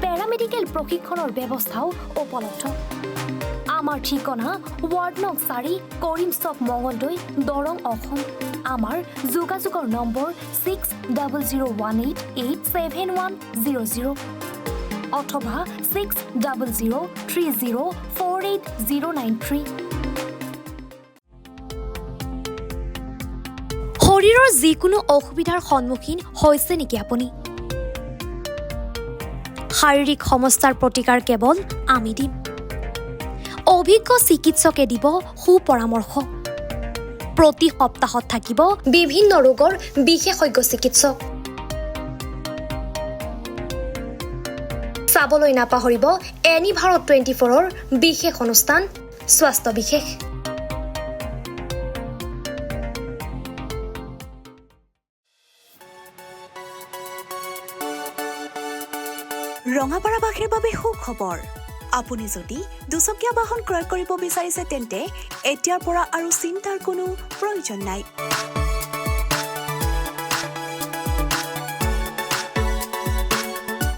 paramedical প্ৰশিক্ষণৰ ব্যৱস্থাও উপলব্ধ আমাৰ ঠিকনা ৱাৰ্ড নং 4 কৰিম চক মঙলদৈ দৰং অসম আমাৰ যোগাযোগৰ নম্বৰ 6001887100 অথবা 6003048093 শৰীৰৰ যিকোনো অসুবিধাৰ সন্মুখীন হৈছে নেকি আপুনি শাৰীৰিক সমস্যাৰ প্ৰতিকাৰ কেৱল আমি দিম অভিজ্ঞ চিকিৎসকে দিব সুপৰামৰ্শ প্ৰতি সপ্তাহত থাকিব বিভিন্ন ৰোগৰ বিশেষজ্ঞ চিকিৎসক চাবলৈ নাপাহৰিব এনি ভাৰত 24ৰ বিশেষ অনুষ্ঠান স্বাস্থ্য বিশেষ ৰঙাপাৰাবাসীৰ বাবে সুখবৰ আপুনি যদি দুচকীয়া বাহন ক্ৰয় কৰিব বিচাৰিছে তেন্তে এতিয়াৰ পৰা আৰু চিন্তাৰ কোনো প্ৰয়োজন নাই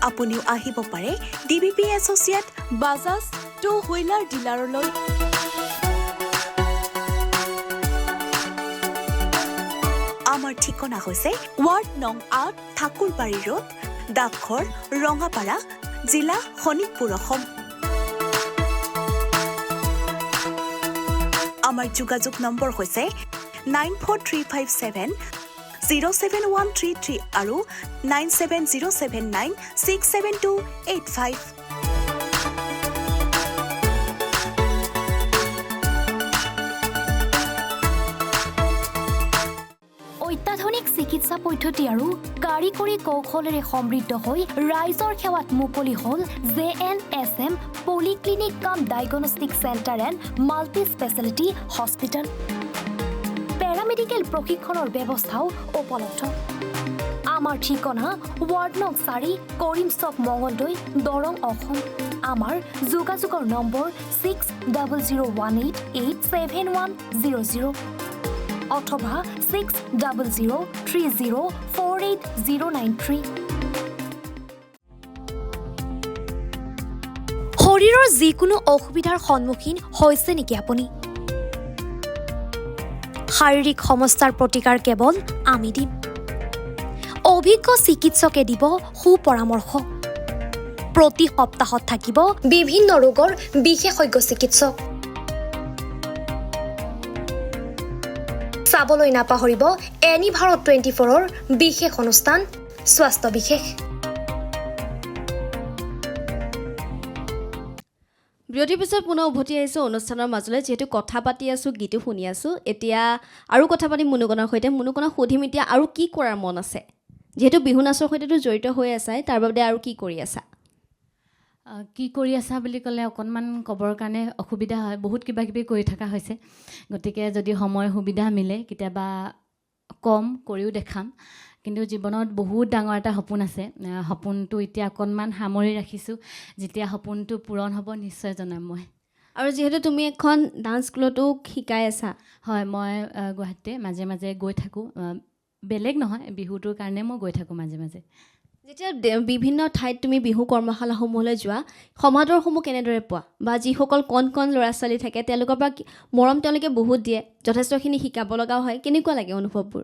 আপুনিও আহিব পাৰে DBP associate Bajaj two wheeler ডিলাৰলৈ আমাৰ ঠিকনা হৈছে ৱাৰ্ড নং ৮ ঠাকুৰবাৰী ৰোড ডাকঘৰ ৰঙাপাৰা জিলা শোণিতপুৰ অসম আমাৰ যোগাযোগ নম্বৰ হৈছে 9435707133 আৰু 9707967285 অত্যাধুনিক চিকিৎসা পদ্ধতি আৰু কাৰিকৰী কৌশলেৰে সমৃদ্ধ হৈ ৰাইজৰ সেৱাত মুকলি হ'ল JNSM পলিক্লিনিক কাম diagnostic centre and multi speciality hospital paramedical প্ৰশিক্ষণৰ ব্যৱস্থাও উপলব্ধ আমাৰ ঠিকনা ৱাৰ্ড নং 4 কৰিম চক মঙলদৈ দৰং অসম আমাৰ যোগাযোগৰ নম্বৰ 6001887100 অথবা 6003048093 শৰীৰৰ যিকোনো অসুবিধাৰ সন্মুখীন হৈছে নেকি আপুনি শাৰীৰিক সমস্যাৰ প্ৰতিকাৰ কেৱল আমি দিম অভিজ্ঞ চিকিৎসকে দিব সুপৰামৰ্শ প্ৰতি সপ্তাহত থাকিব বিভিন্ন ৰোগৰ বিশেষজ্ঞ চিকিৎসক চাবলৈ নাপাহৰিব এনি ভাৰত 24ৰ বিশেষ অনুষ্ঠান স্বাস্থ্য বিশেষ বিৰতিৰ পিছত পুনৰ উভতি আহিছোঁ অনুষ্ঠানৰ মাজলৈ যিহেতু কথা পাতি আছোঁ গীতো শুনি আছোঁ এতিয়া আৰু কথা পাতিম মুনুকণৰ সৈতে মুনুকণক সুধিম এতিয়া আৰু কি কৰাৰ মন আছে যিহেতু বিহু নাচৰ সৈতেতো জড়িত হৈ আছা তাৰ বাবে আৰু কি কৰি আছা কি কৰি আছা বুলি ক'লে অকণমান ক'বৰ কাৰণে অসুবিধা হয়, বহুত কিবা কিবি কৰি থকা হৈছে, গতিকে যদি সময় সুবিধা মিলে কেতিয়াবা কম কৰিও দেখাম। কিন্তু জীৱনত বহুত ডাঙৰ এটা সপোন আছে, সপোনটো এতিয়া অকণমান সামৰি ৰাখিছোঁ, যেতিয়া সপোনটো পূৰণ হ'ব নিশ্চয় জনাম মই। আৰু যিহেতু তুমি এখন ডান্স স্কুলতো শিকাই আছা, হয়, মই গুৱাহাটীতে মাজে মাজে গৈ থাকোঁ, বেলেগ নহয়, বিহুটোৰ কাৰণে মই গৈ থাকোঁ মাজে মাজে। যেতিয়া বিভিন্ন ঠাইত তুমি বিহু কৰ্মশালাসমূহলৈ যোৱা, সমাদৰসমূহ কেনেদৰে পোৱা, বা যিসকল কণ কণ ল'ৰা ছোৱালী থাকে তেওঁলোকৰ পৰা মৰম তেওঁলোকে বহুত দিয়ে, যথেষ্টখিনি শিকাব লগাও হয়, কেনেকুৱা লাগে অনুভৱবোৰ?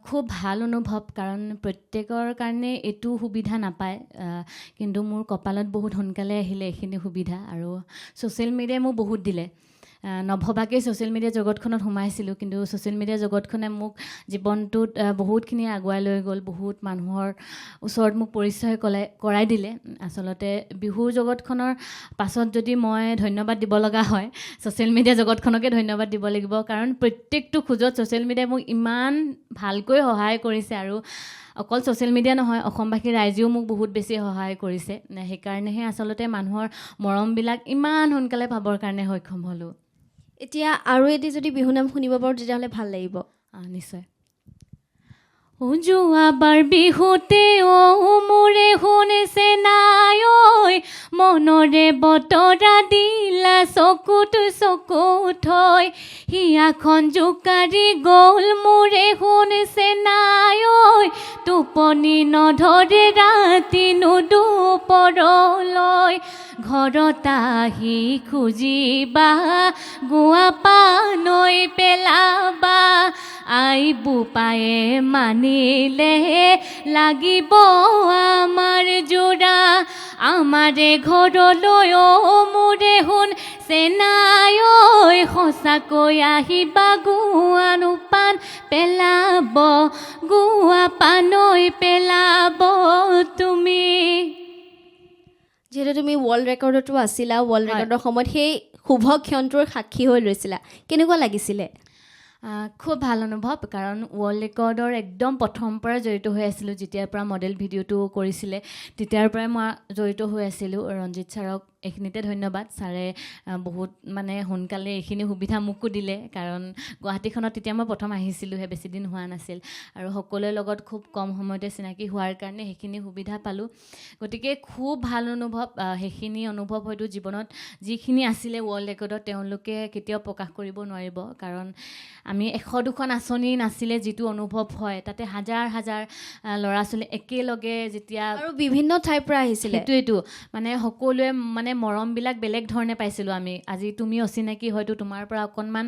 খুব ভাল অনুভৱ, কাৰণ প্ৰত্যেকৰ কাৰণে এইটো সুবিধা নাপায়, কিন্তু মোৰ কপালত বহুত সোনকালে আহিলে এইখিনি সুবিধা, আৰু ছ'চিয়েল মিডিয়াই মোক বহুত দিলে। নভবাকৈ ছ'চিয়েল মিডিয়া জগতখনত সোমাইছিলোঁ, কিন্তু ছ'চিয়েল মিডিয়া জগতখনে মোক জীৱনটোত বহুতখিনি আগুৱাই লৈ গ'ল, বহুত মানুহৰ ওচৰত মোক পৰিচয় কৰাই দিলে। আচলতে বিহুৰ জগতখনৰ পাছত যদি মই ধন্যবাদ দিব লগা হয়, ছ'চিয়েল মিডিয়া জগতখনকে ধন্যবাদ দিব লাগিব, কাৰণ প্ৰত্যেকটো খোজত ছ'চিয়েল মিডিয়াই মোক ইমান ভালকৈ সহায় কৰিছে, আৰু অকল ছ'চিয়েল মিডিয়া নহয়, অসমবাসী ৰাইজেও মোক বহুত বেছি সহায় কৰিছে। সেইকাৰণেহে আচলতে মানুহৰ মৰমবিলাক ইমান সোনকালে পাবৰ কাৰণে সক্ষম হ'লোঁ। এতিয়া আৰু এটি যদি বিহুনাম শুনিব পাৰোঁ তেতিয়াহ'লে ভাল লাগিব। নিশ্চয়। যোৱাবাৰ বিহুতে মোৰে শুনিছে নাই ঐ, মনৰে বতৰা দিলা চকুত চকু থৈ, হিয়াখন জোকাৰি গ'ল মোৰে শুনিছে নাই ঐ, টোপনি নধৰে ৰাতি নুদুপৰলৈ, ঘৰত আহি খুজিবা গোৱা পানৈ পেলাবা, আই বোপায়ে মানিলে লাগিব আমাৰ যোৰা, আমাৰে ঘৰলৈ মোৰে শুন চেনাই ঐ, সঁচাকৈ আহিবা গোৱানো পান পেলাব, গোৱা পানৈ পেলাব তুমি। যিহেতু তুমি ৱৰ্ল্ড ৰেকৰ্ডতো আছিলা, ৱৰ্ল্ড ৰেকৰ্ডৰ সময়ত সেই শুভ ক্ষণটোৰ সাক্ষী হৈ লৈছিলা, কেনেকুৱা লাগিছিলে? খুব ভাল অনুভৱ, কাৰণ ৱৰ্ল্ড ৰেকৰ্ডৰ একদম প্ৰথম পৰা জড়িত হৈ আছিলোঁ, যেতিয়াৰ পৰা মডেল ভিডিঅ'টো কৰিছিলে তেতিয়াৰ পৰাই মই জড়িত হৈ আছিলোঁ। ৰঞ্জিত ছাৰক এইখিনিতে ধন্যবাদ, ছাৰে বহুত মানে সোনকালে এইখিনি সুবিধা মোকো দিলে, কাৰণ গুৱাহাটীখনত তেতিয়া মই প্ৰথম আহিছিলোঁহে, বেছি দিন হোৱা নাছিল, আৰু সকলোৰে লগত খুব কম সময়তে চিনাকি হোৱাৰ কাৰণে সেইখিনি সুবিধা পালোঁ। গতিকে খুব ভাল অনুভৱ, সেইখিনি অনুভৱ হয়তো জীৱনত যিখিনি আছিলে ৱৰ্ল্ড ৰেকৰ্ডত তেওঁলোকে কেতিয়াও প্ৰকাশ কৰিব নোৱাৰিব, কাৰণ আমি 100-200 আঁচনি নাছিলে যিটো অনুভৱ হয়, তাতে হাজাৰ হাজাৰ ল'ৰা ছোৱালী একেলগে যেতিয়া, আৰু বিভিন্ন ঠাইৰ পৰা আহিছিলে, সেইটোৱেইটো মানে সকলোৱে মানে মৰমবিলাক বেলেগ ধৰণে পাইছিলোঁ আমি। আজি তুমি অচিনাকি, হয়তো তোমাৰ পৰা অকণমান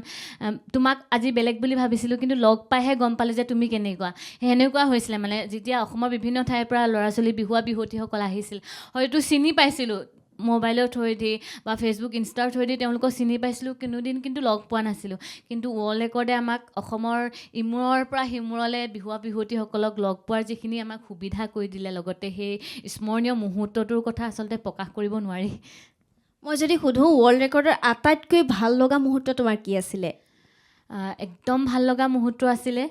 তোমাক আজি বেলেগ বুলি ভাবিছিলোঁ, কিন্তু লগ পাইহে গম পালোঁ যে তুমি কেনেকুৱা, সেনেকুৱা হৈছিলে। মানে যেতিয়া অসমৰ বিভিন্ন ঠাইৰ পৰা ল'ৰা ছোৱালী বিহুৱতীসকল আহিছিল, হয়তো চিনি পাইছিলোঁ মোবাইলৰ থ্ৰুৱেদি বা ফেচবুক ইনষ্টাৰ থ্ৰুৱেদি, তেওঁলোকক চিনি পাইছিলোঁ, কোনোদিন কিন্তু লগ পোৱা নাছিলোঁ। কিন্তু ৱৰ্ল্ড ৰেকৰ্ডে আমাক অসমৰ ইমূৰৰ পৰা সিমূৰলৈ বিহুৱতীসকলক লগ পোৱাৰ যিখিনি আমাক সুবিধা কৰি দিলে, লগতে সেই স্মৰণীয় মুহূৰ্তটোৰ কথা আচলতে প্ৰকাশ কৰিব নোৱাৰি। মই যদি সোধোঁ, ৱৰ্ল্ড ৰেকৰ্ডৰ আটাইতকৈ ভাল লগা মুহূৰ্ত তোমাৰ কি আছিলে? একদম ভাল লগা মুহূৰ্ত আছিলে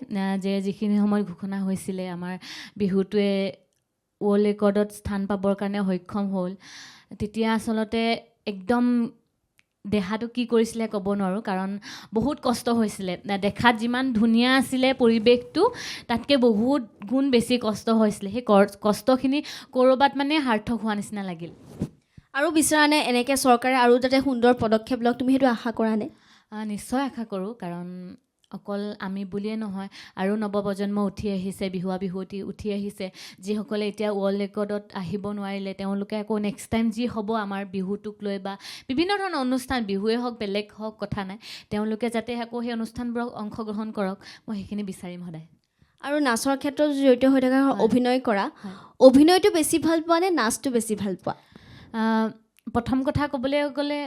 যে যিখিনি সময়ত ঘোষণা হৈছিলে আমাৰ বিহুটোৱে ৱৰ্ল্ড ৰেকৰ্ডত স্থান পাবৰ কাৰণে সক্ষম হ'ল, তেতিয়া আচলতে একদম দেহাটো কি কৰিছিলে ক'ব নোৱাৰোঁ, কাৰণ বহুত কষ্ট হৈছিলে। দেখাত যিমান ধুনীয়া আছিলে পৰিৱেশটো, তাতকৈ বহুত গুণ বেছি কষ্ট হৈছিলে। সেই কষ্টখিনি ক'ৰবাত মানে সাৰ্থক হোৱা নিচিনা লাগিল। আৰু বিচৰা নে এনেকৈ চৰকাৰে আৰু যাতে সুন্দৰ পদক্ষেপ লওক, তুমি সেইটো আশা কৰা নে? নিশ্চয় আশা কৰোঁ, কাৰণ অকল আমি বুলিয়ে নহয়, আৰু নৱপ্ৰজন্ম উঠি আহিছে, বিহুৱতী উঠি আহিছে, যিসকলে এতিয়া ৱৰ্ল্ড ৰেকৰ্ডত আহিব নোৱাৰিলে, তেওঁলোকে আকৌ নেক্সট টাইম যি হ'ব আমাৰ বিহুটোক লৈ বা বিভিন্ন ধৰণৰ অনুষ্ঠান, বিহুৱে হওক বেলেগ হওক কথা নাই, তেওঁলোকে যাতে আকৌ সেই অনুষ্ঠানবোৰক অংশগ্ৰহণ কৰক, মই সেইখিনি বিচাৰিম সদায়। আৰু নাচৰ ক্ষেত্ৰত জড়িত হৈ থকা, অভিনয় কৰা, অভিনয়টো বেছি ভাল পোৱা নে নাচটো বেছি ভাল পোৱা? প্ৰথম কথা ক'বলৈ গ'লে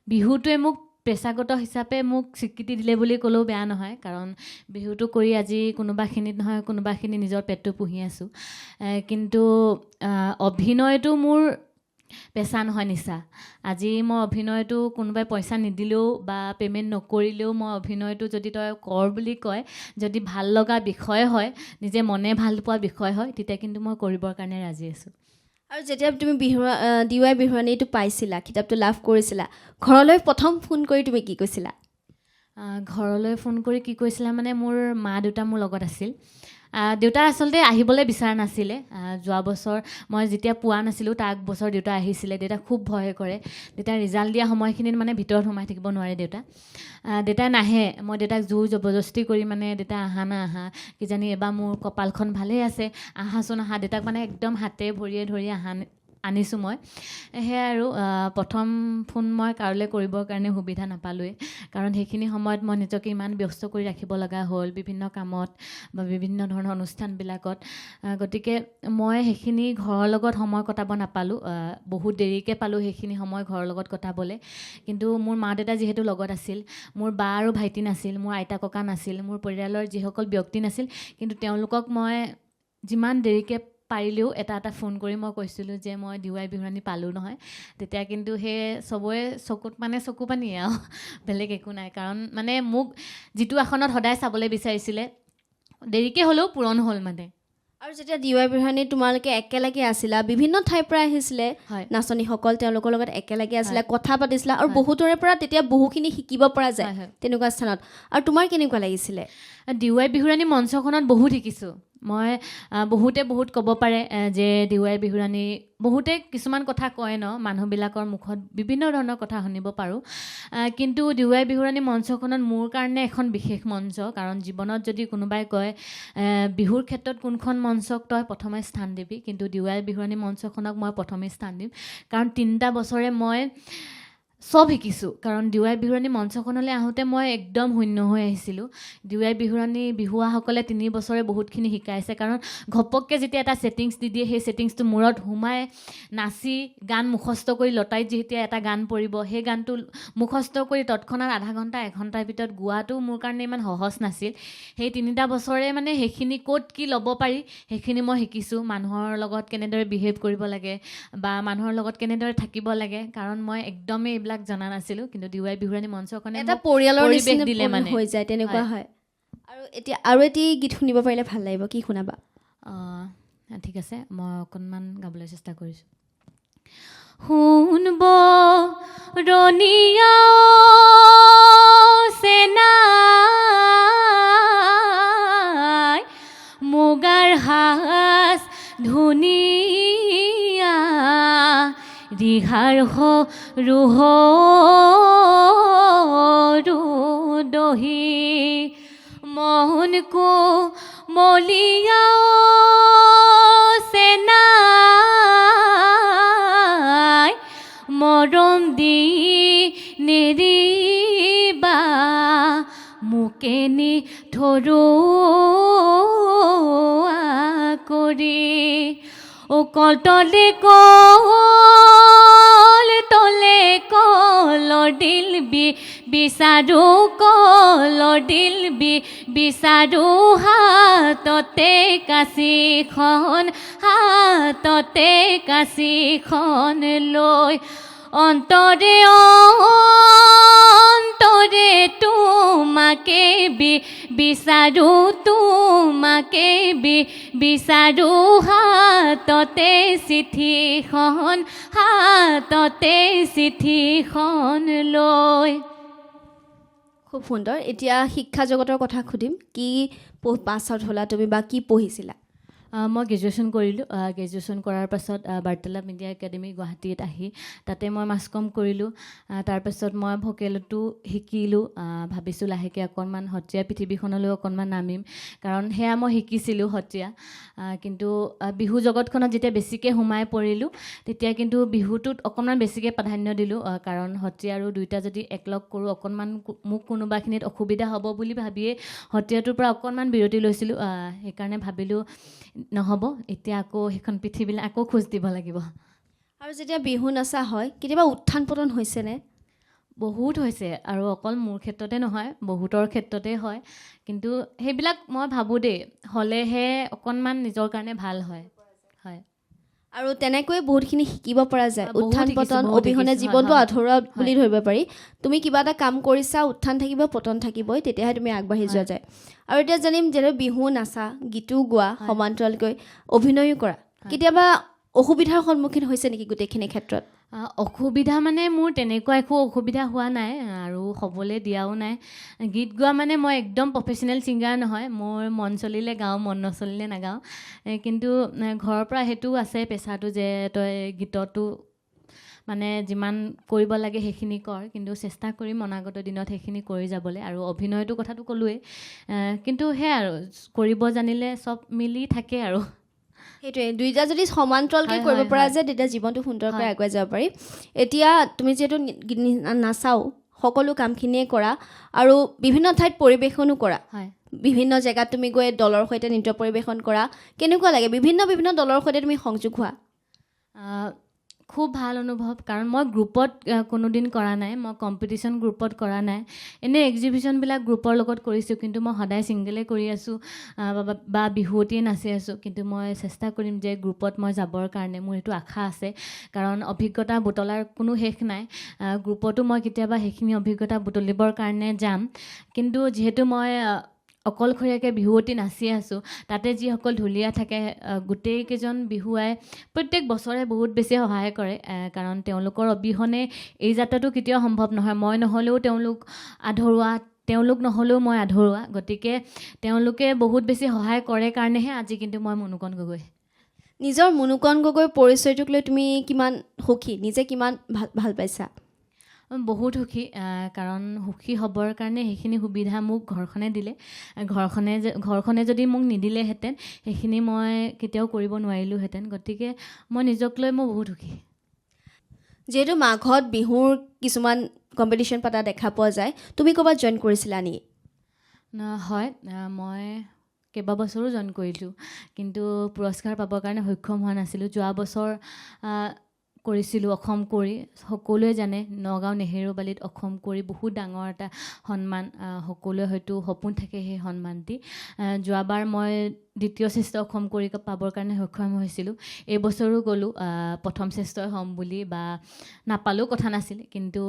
বিহুটোৱে মোক পেছাগত হিচাপে মোক স্বীকৃতি দিলে বুলি ক'লেও বেয়া নহয়, কাৰণ বিহুটো কৰি আজি কোনোবাখিনিত নহয় কোনোবাখিনি নিজৰ পেটটো পুহি আছোঁ, কিন্তু অভিনয়টো মোৰ পেচা নহয়, নিচা। আজি মই অভিনয়টো কোনোবাই পইচা নিদিলেও বা পে'মেণ্ট নকৰিলেও, মই অভিনয়টো যদি তই কৰ বুলি কয়, যদি ভাল লগা বিষয় হয়, নিজে মনে ভাল পোৱা বিষয় হয়, তেতিয়া কিন্তু মই কৰিবৰ কাৰণে ৰাজি আছোঁ। আৰু যেতিয়া তুমি DY বিহুৱানীটো পাইছিলা, কিতাপটো লাভ কৰিছিলা, ঘৰলৈ প্ৰথম ফোন কৰি তুমি কি কৈছিলা? ঘৰলৈ ফোন কৰি কি কৈছিলা মানে মোৰ মা দেউতা মোৰ লগত আছিল। দেউতা আচলতে আহিবলৈ বিচৰা নাছিলে। যোৱা বছৰ মই যেতিয়া পোৱা নাছিলোঁ তাৰ বছৰ দেউতা আহিছিলে। দেউতা খুব ভয় কৰে। দেউতা ৰিজাল্ট দিয়া সময়খিনিত মানে ভিতৰত সোমাই থাকিব নোৱাৰে দেউতা নাহে। মই দেউতাক জোৰ জবৰদস্তি কৰি মানে দেউতা আহা কিজানি এবাৰ মোৰ কপালখন ভালেই আছে, আহাচোন আহা। দেউতাক মানে একদম হাতে ভৰিয়ে ধৰি আনিছোঁ মই। সেয়াই আৰু প্ৰথম ফোন মই কাৰোলৈ কৰিবৰ কাৰণে সুবিধা নাপালোৱেই, কাৰণ সেইখিনি সময়ত মই নিজকে ইমান ব্যস্ত কৰি ৰাখিব লগা হ'ল বিভিন্ন কামত বা বিভিন্ন ধৰণৰ অনুষ্ঠানবিলাকত। গতিকে মই সেইখিনি ঘৰৰ লগত সময় কটাব নাপালোঁ। বহুত দেৰিকৈ পালোঁ সেইখিনি সময় ঘৰৰ লগত কটাবলৈ। কিন্তু মোৰ মা দেউতা যিহেতু লগত আছিল, মোৰ বা আৰু ভাইটি নাছিল, মোৰ আইতা ককা নাছিল, মোৰ পৰিয়ালৰ যিসকল ব্যক্তি নাছিল, কিন্তু তেওঁলোকক মই যিমান দেৰিকৈ পাৰিলেও এটা ফোন কৰি মই কৈছিলোঁ যে মই DY বিহুৱানী পালোঁ নহয়। তেতিয়া কিন্তু সেই চবৰে চকুত মানে চকু পানী আৰু বেলেগ একো নাই, কাৰণ মানে মোক যিটো আসনত সদায় চাবলৈ বিচাৰিছিলে দেৰিকৈ হ'লেও পূৰণ হ'ল মানে। আৰু যেতিয়া DY বিহুৱানী তোমালোকে একেলগে আছিলা, বিভিন্ন ঠাইৰ পৰা আহিছিলে নাচনীসকল, তেওঁলোকৰ লগত একেলগে আছিলা, কথা পাতিছিলা, আৰু বহুতৰে পৰা তেতিয়া বহুখিনি শিকিব পৰা যায় তেনেকুৱা স্থানত। আৰু তোমাৰ কেনেকুৱা লাগিছিলে? DY বিহুৱানী মঞ্চখনত বহুত শিকিছোঁ মই। বহুতে বহুত ক'ব পাৰে যে DY বিহুৱানী বহুতে কিছুমান কথা কয় ন, মানুহবিলাকৰ মুখত বিভিন্ন ধৰণৰ কথা শুনিব পাৰোঁ। কিন্তু DY বিহুৱানী মঞ্চখনত মোৰ কাৰণে এখন বিশেষ মঞ্চ, কাৰণ জীৱনত যদি কোনোবাই কয় বিহুৰ ক্ষেত্ৰত কোনখন মঞ্চক তই প্ৰথমে স্থান দিবি, কিন্তু DY বিহুৱানী মঞ্চখনক মই প্ৰথমে স্থান দিম। কাৰণ 3টা বছৰে মই চব শিকিছোঁ। কাৰণ DY বিহুৱানী মঞ্চখনলৈ আহোঁতে মই একদম শূন্য হৈ আহিছিলোঁ। DY বিহুৱানী বিহুৱাসকলে 3 বছৰে বহুতখিনি শিকাইছে, কাৰণ ঘপককৈ যেতিয়া এটা ছেটিংছ দি দিয়ে, সেই ছেটিংছটো মূৰত সোমাই নাচি গান মুখস্থ কৰি লতাইত যেতিয়া এটা গান পৰিব, সেই গানটো মুখস্থ কৰি তৎক্ষণাত আধা ঘণ্টা 1 ঘণ্টাৰ ভিতৰত গোৱাটো মোৰ কাৰণে ইমান সহজ নাছিল। সেই 3টা বছৰে মানে সেইখিনি ক'ত কি ল'ব পাৰি সেইখিনি মই শিকিছোঁ। মানুহৰ লগত কেনেদৰে বিহেভ কৰিব লাগে বা মানুহৰ লগত কেনেদৰে থাকিব লাগে, কাৰণ মই একদমেই এইবিলাক জনা নাছিলোঁ। কিন্তু DY বিহুৱানী মঞ্চখনে এটা পৰিয়ালৰ নিচিনা দিলে মানে হৈ যায়, তেনেকুৱা হয়। আৰু এতিয়া আৰু এটি গীত শুনিব পাৰিলে ভাল লাগিব, কি শুনাবা? ঠিক আছে, মই অকণমান গাবলৈ চেষ্টা কৰিছোঁ। শুনব ৰনিয়া চেনাই মুগাৰ সাজ ধুনীয়া ৰিহাৰ ৰুহ দহি মন কো মলিয়া চেনাই মৰম দি নেৰিবা মোকেনি থৰুৱা কৰি অকল তলে কলৰ দিল বিচাৰো কলৰ দিল বিচাৰো হাততে কাঁচিখন লৈ অন্তৰে তোমাকে বিচাৰো হাততে চিঠিখন লৈ। খুব সুন্দৰ। এতিয়া শিক্ষা জগতৰ কথা সুধিম, কি পাছ আউট হ'লা তুমি বা কি পঢ়িছিলা? মই গ্ৰেজুৱেশ্যন কৰিলোঁ। গ্ৰেজুৱেশ্যন কৰাৰ পাছত বাৰ্তালাপ মিডিয়া একাডেমি গুৱাহাটীত আহি তাতে মই মাছ কম কৰিলোঁ। তাৰপাছত মই ভকেলতো শিকিলোঁ। ভাবিছোঁ লাহেকৈ অকণমান সত্ৰীয়া পৃথিৱীখনলৈও অকণমান নামিম, কাৰণ সেয়া মই শিকিছিলোঁ সত্ৰীয়া। কিন্তু বিহু জগতখনত যেতিয়া বেছিকৈ সোমাই পৰিলোঁ তেতিয়া কিন্তু বিহুটোত অকণমান বেছিকৈ প্ৰাধান্য দিলোঁ, কাৰণ সত্ৰীয়া আৰু দুয়োটা যদি একলগ কৰোঁ অকণমান মোক কোনোবাখিনিত অসুবিধা হ'ব বুলি ভাবিয়েই সত্ৰীয়াটোৰ পৰা অকণমান বিৰতি লৈছিলোঁ। সেইকাৰণে ভাবিলোঁ নহ'ব, এতিয়া আকৌ সেইখন পৃথিৱীলৈ আকৌ খোজ দিব লাগিব। আৰু যেতিয়া বিহু নচা হয় কেতিয়াবা উত্থান পতন হৈছেনে? বহুত হৈছে, আৰু অকল মোৰ ক্ষেত্ৰতে নহয় বহুতৰ ক্ষেত্ৰতে হয়। কিন্তু সেইবিলাক মই ভাবোঁ দেই, হ'লেহে অকণমান নিজৰ কাৰণে ভাল হয়। আৰু তেনেকৈ বহুতখিনি শিকিব পৰা যায়। উত্থান পতন বহুত অবিহনে শিকিছোঁ, জীৱনটো হয়, আধৰুৱা বুলি ধৰিব পাৰি। তুমি কিবা এটা কাম কৰিছা, উত্থান থাকিব পতন থাকিবই, তেতিয়াহে তুমি আগবাঢ়ি যোৱা যায়। আৰু এতিয়া জানিম যে বিহু নাচা, গীতো গোৱা, সমান্তৰালকৈ অভিনয়ো কৰা, কেতিয়াবা অসুবিধাৰ সন্মুখীন হৈছে নেকি গোটেইখিনি ক্ষেত্ৰত? অসুবিধা মানে মোৰ তেনেকুৱা একো অসুবিধা হোৱা নাই আৰু হ'বলৈ দিয়াও নাই। গীত গোৱা মানে মই একদম প্ৰফেচনেল ছিংগাৰ নহয়, মোৰ মন চলিলে গাওঁ, মন নচলিলে নাগাওঁ। কিন্তু ঘৰৰ পৰা সেইটো আছে প্ৰেছাৰটো যে তই গীততো মানে যিমান কৰিব লাগে সেইখিনি কৰ, কিন্তু চেষ্টা কৰিম অনাগত দিনত সেইখিনি কৰি যাবলৈ। আৰু অভিনয়টো কথাটো ক'লোৱেই, কিন্তু সেয়াই আৰু কৰিব জানিলে চব মিলি থাকে আৰু। সেইটোৱে, দুইটা যদি সমান্তৰালকৈ কৰিব পৰা যায় তেতিয়া জীৱনটো সুন্দৰকৈ আগুৱাই যাব পাৰি। এতিয়া তুমি যিহেতু নাচাও, সকলো কামখিনিয়ে কৰা আৰু বিভিন্ন ঠাইত পৰিৱেশনো কৰা, বিভিন্ন জেগাত তুমি গৈ দলৰ সৈতে নৃত্য পৰিৱেশন কৰা, কেনেকুৱা লাগে বিভিন্ন বিভিন্ন দলৰ সৈতে তুমি সংযোগ হোৱা? খুব ভাল অনুভৱ, কাৰণ মই গ্ৰুপত কোনোদিন কৰা নাই, মই কম্পিটিশ্যন গ্ৰুপত কৰা নাই। এনেই এক্সিবিশ্যনবিলাক গ্ৰুপৰ লগত কৰিছোঁ, কিন্তু মই সদায় ছিংগলে কৰি আছোঁ বা বিহুৱতীয়ে নাচি আছোঁ। কিন্তু মই চেষ্টা কৰিম যে গ্ৰুপত মই যাবৰ কাৰণে, মোৰ এইটো আশা আছে, কাৰণ অভিজ্ঞতা বুটলাৰ কোনো শেষ নাই। গ্ৰুপতো মই কেতিয়াবা সেইখিনি অভিজ্ঞতা বুটলিবৰ কাৰণে যাম। কিন্তু যিহেতু মই অকলশৰীয়াকৈ বিহুৱতী নাচি আছোঁ, তাতে যিসকল ঢুলীয়া থাকে গোটেইকেইজন বিহুৱাই প্ৰত্যেক বছৰে বহুত বেছি সহায় কৰে, কাৰণ তেওঁলোকৰ অবিহনে এই যাত্ৰাটো কেতিয়াও সম্ভৱ নহয়। মই নহ'লেও তেওঁলোক আধৰুৱা, তেওঁলোক নহ'লেও মই আধৰুৱা, গতিকে তেওঁলোকে বহুত বেছি সহায় কৰে কাৰণেহে আজি কিন্তু মই মুনুকণ গগৈ। নিজৰ মুনুকণ গগৈ পৰিচয়টোক লৈ তুমি কিমান সুখী, নিজে কিমান ভাল পাইছা? বহুত সুখী, কাৰণ সুখী হ'বৰ কাৰণে সেইখিনি সুবিধা মোক ঘৰখনে দিলে। ঘৰখনে যদি মোক নিদিলেহেঁতেন সেইখিনি মই কেতিয়াও কৰিব নোৱাৰিলোঁহেঁতেন। গতিকে মই নিজক লৈ মই বহুত সুখী। যিহেতু মাঘত বিহুৰ কিছুমান কম্পিটিশ্যন পতা দেখা পোৱা যায়, তুমি ক'ৰবাত জইন কৰিছিলা নেকি? হয়, মই কেইবাবছৰো জইন কৰিলোঁ, কিন্তু পুৰস্কাৰ পাবৰ কাৰণে সক্ষম হোৱা নাছিলোঁ। যোৱা বছৰ কৰিছিলোঁ অসম কৰি, সকলোৱে জানে নগাঁও নেহেৰুবালিত অসম কৰি বহুত ডাঙৰ এটা সন্মান, সকলোৱে হয়তো সপোন থাকে সেই সন্মানটি। যোৱাবাৰ মই দ্বিতীয় শ্ৰেষ্ঠ অসম কৰি পাবৰ কাৰণে সক্ষম হৈছিলোঁ। এইবছৰো গ'লোঁ প্ৰথম শ্ৰেষ্ঠই হ'ম বুলি, বা নাপালেও কথা নাছিল, কিন্তু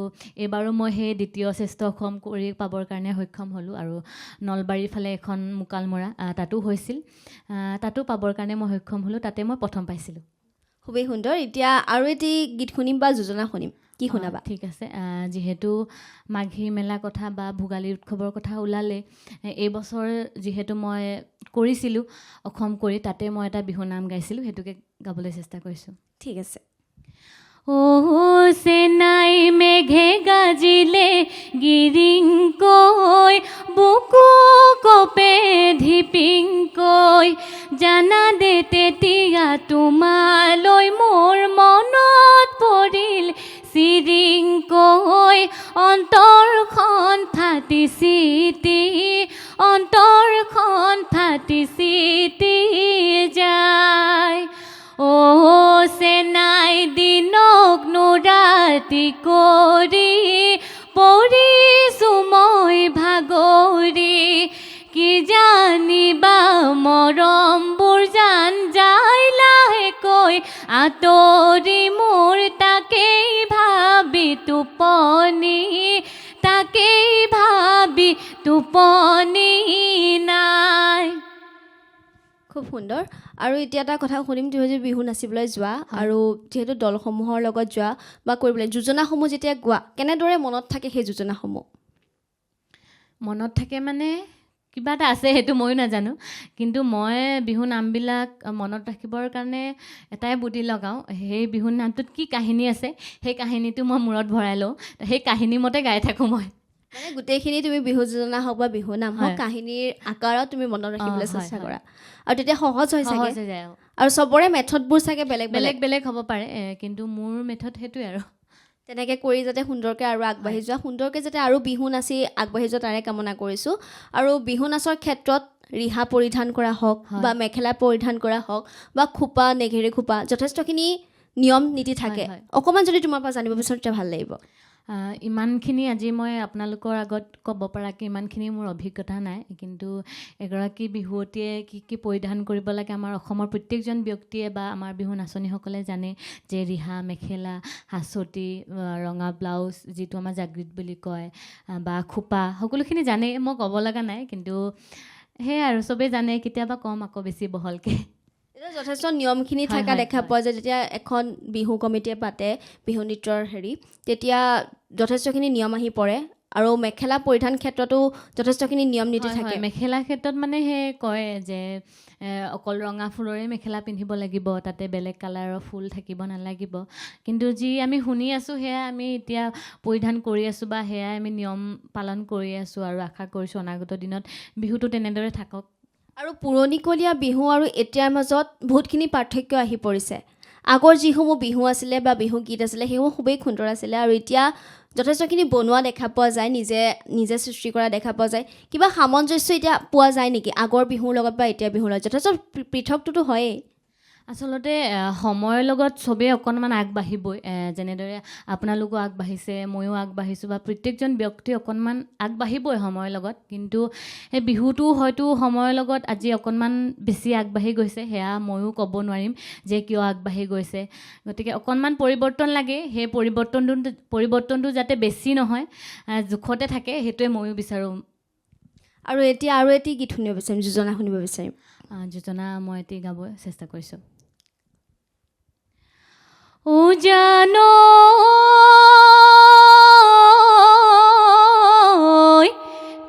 এইবাৰো মই সেই দ্বিতীয় শ্ৰেষ্ঠ অসম কৰি পাবৰ কাৰণে সক্ষম হ'লোঁ। আৰু নলবাৰীৰ ফালে এখন মোকালমৰা তাতো হৈছিল, তাতো পাবৰ কাৰণে মই সক্ষম হ'লোঁ, তাতে মই প্ৰথম পাইছিলোঁ। খুবেই সুন্দৰ। এতিয়া আৰু এটি গীত শুনিম বা যোজনা শুনিম, কি শুনাবা? ঠিক আছে, যিহেতু মাঘী মেলা কথা বা ভোগালী উৎসৱৰ কথা ওলালে, এইবছৰ যিহেতু মই কৰিছিলোঁ অসম কৰি, তাতে মই এটা বিহু নাম গাইছিলোঁ, সেইটোকে গাবলৈ চেষ্টা কৰিছোঁ। ঠিক আছে। চেনাই মেঘে গাজিলে গিৰিংকৈ, বুকু কপে ধিপিংকৈ, জানা দে তেতিয়া তোমালৈ মোৰ মনত পৰিল চিৰিংকৈ, অন্তৰখন ফাটি চিটি, অন্তৰখন ফাটি চিটি যায়। চেনাই দিনক নোৰাতি কৰি, পৰিছোঁ মই ভাগৰি, কি জানিবা মৰমবোৰ জান যায় লাহেকৈ আঁতৰি, মোৰ তাকেই ভাবি টোপনি, তাকেই ভাবি টোপনি নাই। খুব সুন্দৰ। আৰু এতিয়া এটা কথা শুনিম, তুমি যদি বিহু নাচিবলৈ যোৱা আৰু যিহেতু দলসমূহৰ লগত যোৱা বা কৰিবলৈ যোজনাসমূহ যেতিয়া গোৱা, কেনেদৰে মনত থাকে সেই যোজনাসমূহ? মনত থাকে মানে কিবা এটা আছে, সেইটো ময়ো নাজানো, কিন্তু মই বিহু নামবিলাক মনত ৰাখিবৰ কাৰণে এটাই বুদ্ধি লগাওঁ, সেই বিহু নামটোত কি কাহিনী আছে সেই কাহিনীটো মই মূৰত ভৰাই লওঁ, সেই কাহিনী মতে গাই থাকোঁ মই। মানে গোটেইখিনি তুমি বিহু যোজনা হওক বা বিহু নাম হওক কাহিনীৰ আকাৰত তুমি মনত ৰাখিবলৈ চেষ্টা কৰা, আৰু তেতিয়া সহজ হৈ চাগে। আৰু চবৰে মেথডবোৰ চাগে বেলেগ বেলেগ বেলেগ হ'ব পাৰে, কিন্তু মোৰ মেথড সেইটোৱে আৰু। তেনেকৈ কৰি যাতে সুন্দৰকৈ আৰু আগবাঢ়ি যোৱা, সুন্দৰকৈ যাতে আৰু বিহু নাচি আগবাঢ়ি যোৱা তাৰে কামনা কৰিছোঁ। আৰু বিহু নাচৰ ক্ষেত্ৰত ৰিহা পৰিধান কৰা হওক বা মেখেলা পৰিধান কৰা হওক বা খোপা নেঘেৰি খোপা, যথেষ্টখিনি নিয়ম নীতি থাকে। অকণমান যদি তোমাৰ পৰা জানিব বিচাৰোঁ তেতিয়া ভাল লাগিব। ইমানখিনি আজি মই আপোনালোকৰ আগত ক'ব পৰাকৈ ইমানখিনি মোৰ অভিজ্ঞতা নাই, কিন্তু এগৰাকী বিহুৱতীয়ে কি পৰিধান কৰিব লাগে আমাৰ অসমৰ প্ৰত্যেকজন ব্যক্তিয়ে বা আমাৰ বিহু নাচনীসকলে জানে, যে ৰিহা মেখেলা, হাঁচতি, ৰঙা ব্লাউজ যিটো আমাৰ জাগৃত বুলি কয়, বা খোপা, সকলোখিনি জানেই, মই ক'ব লগা নাই। কিন্তু সেয়াই আৰু চবেই জানে, কেতিয়াবা কম আকৌ বেছি বহলকৈ। এতিয়া যথেষ্ট নিয়মখিনি হয়, থকা হয়, দেখা পোৱা যায় যেতিয়া এখন বিহু কমিটিয়ে পাতে বিহু নৃত্যৰ তেতিয়া যথেষ্টখিনি নিয়ম আহি পৰে আৰু মেখেলা পৰিধান ক্ষেত্ৰতো যথেষ্টখিনি নিয়ম নীতি হয়, থাকে হয়, মেখেলা ক্ষেত্ৰত মানে সেই কয় যে অকল ৰঙা ফুলৰে মেখেলা পিন্ধিব লাগিব, তাতে বেলেগ কালাৰৰ ফুল থাকিব নালাগিব। কিন্তু যি আমি শুনি আছোঁ সেয়া আমি এতিয়া পৰিধান কৰি আছোঁ বা সেয়াই আমি নিয়ম পালন কৰি আছোঁ আৰু আশা কৰিছোঁ অনাগত দিনত বিহুটো তেনেদৰে থাকক। আৰু পুৰণিকলীয়া বিহু আৰু এতিয়াৰ মাজত বহুতখিনি পাৰ্থক্য আহি পৰিছে। আগৰ যিসমূহ বিহু আছিলে বা বিহু গীত আছিলে সেইসমূহ খুবেই সুন্দৰ আছিলে আৰু এতিয়া যথেষ্টখিনি বনোৱা দেখা পোৱা যায়, নিজে সৃষ্টি কৰা দেখা পোৱা যায়। কিবা সামঞ্জস্য এতিয়া পোৱা যায় নেকি আগৰ বিহুৰ লগত বা এতিয়াৰ বিহুৰ লগত? যথেষ্ট পৃথকটোতো হয়েই। আচলতে সময়ৰ লগত চবেই অকণমান আগবাঢ়িবই, যেনেদৰে আপোনালোকো আগবাঢ়িছে, ময়ো আগবাঢ়িছোঁ বা প্ৰত্যেকজন ব্যক্তি অকণমান আগবাঢ়িবই সময়ৰ লগত। কিন্তু সেই বিহুটো হয়তো সময়ৰ লগত আজি অকণমান বেছি আগবাঢ়ি গৈছে, সেয়া ময়ো ক'ব নোৱাৰিম যে কিয় আগবাঢ়ি গৈছে। গতিকে অকণমান পৰিৱৰ্তন লাগে, সেই পৰিৱৰ্তনটো যাতে বেছি নহয়, জোখতে থাকে, সেইটোৱে ময়ো বিচাৰোঁ। আৰু এতিয়া আৰু এটি গীত শুনিব বিচাৰিম, যোজনা শুনিব বিচাৰিম। যোজনা মই এটি গাব চেষ্টা কৰিছোঁ। জানো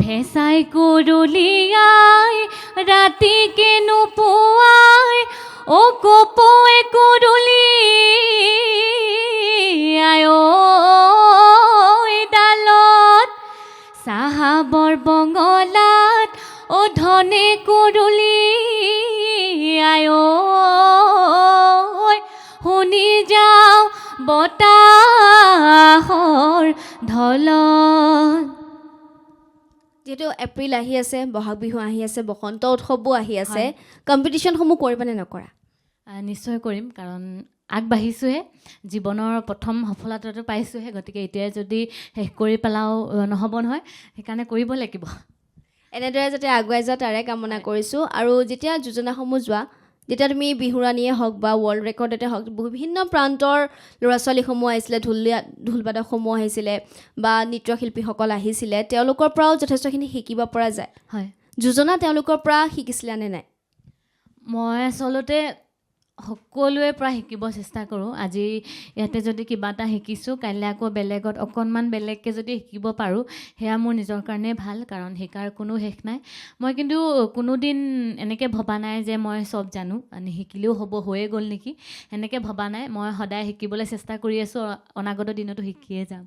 ফেঁচাই কুৰুলিয়াই ৰাতিকে নোপোৱাই কপৌৱে কুৰুলিয়াই ডালত চাহাবৰ বঙলাত ধনে কুৰুলিয়াই শুনি যাওঁ বতাহৰ ঢলত। যিহেতু এপ্ৰিল আহি আছে, বহাগ বিহু আহি আছে, বসন্ত উৎসৱো আহি আছে, কম্পিটিশ্যনসমূহ কৰিবানে নকৰা? নিশ্চয় কৰিম, কাৰণ আগবাঢ়িছোঁহে, জীৱনৰ প্ৰথম সফলতাটো পাইছোঁহে। গতিকে এতিয়াই যদি শেষ কৰি পেলাও নহ'ব নহয়, সেইকাৰণে কৰিব লাগিব। এনেদৰে যাতে আগুৱাই যোৱা তাৰে কামনা কৰিছোঁ। আৰু যেতিয়া যোজনাসমূহ যোৱা, যেতিয়া তুমি বিহুৰাণীয়ে হওক বা ৱৰ্ল্ড ৰেকৰ্ডতে হওক, বিভিন্ন প্ৰান্তৰ ল'ৰা ছোৱালীসমূহ আহিছিলে, ঢোলবাদকসমূহ আহিছিলে বা নৃত্যশিল্পীসকল আহিছিলে, তেওঁলোকৰ পৰাও যথেষ্টখিনি শিকিব পৰা যায়। হয়, যোজনা তেওঁলোকৰ পৰা শিকিছিলানে নাই? মই আচলতে সকলোৰে পৰা শিকিব চেষ্টা কৰোঁ। আজি ইয়াতে যদি কিবা এটা শিকিছোঁ, কাইলৈ আকৌ বেলেগত অকণমান বেলেগকৈ যদি শিকিব পাৰোঁ, সেয়া মোৰ নিজৰ কাৰণে ভাল, কাৰণ শিকাৰ কোনো শেষ নাই। মই কিন্তু কোনোদিন এনেকৈ ভবা নাই যে মই চব জানো, নিশিকিলেও হ'ব, হৈয়ে গ'ল নেকি, এনেকৈ ভবা নাই। মই সদায় শিকিবলৈ চেষ্টা কৰি আছোঁ, অনাগত দিনতো শিকিয়ে যাম।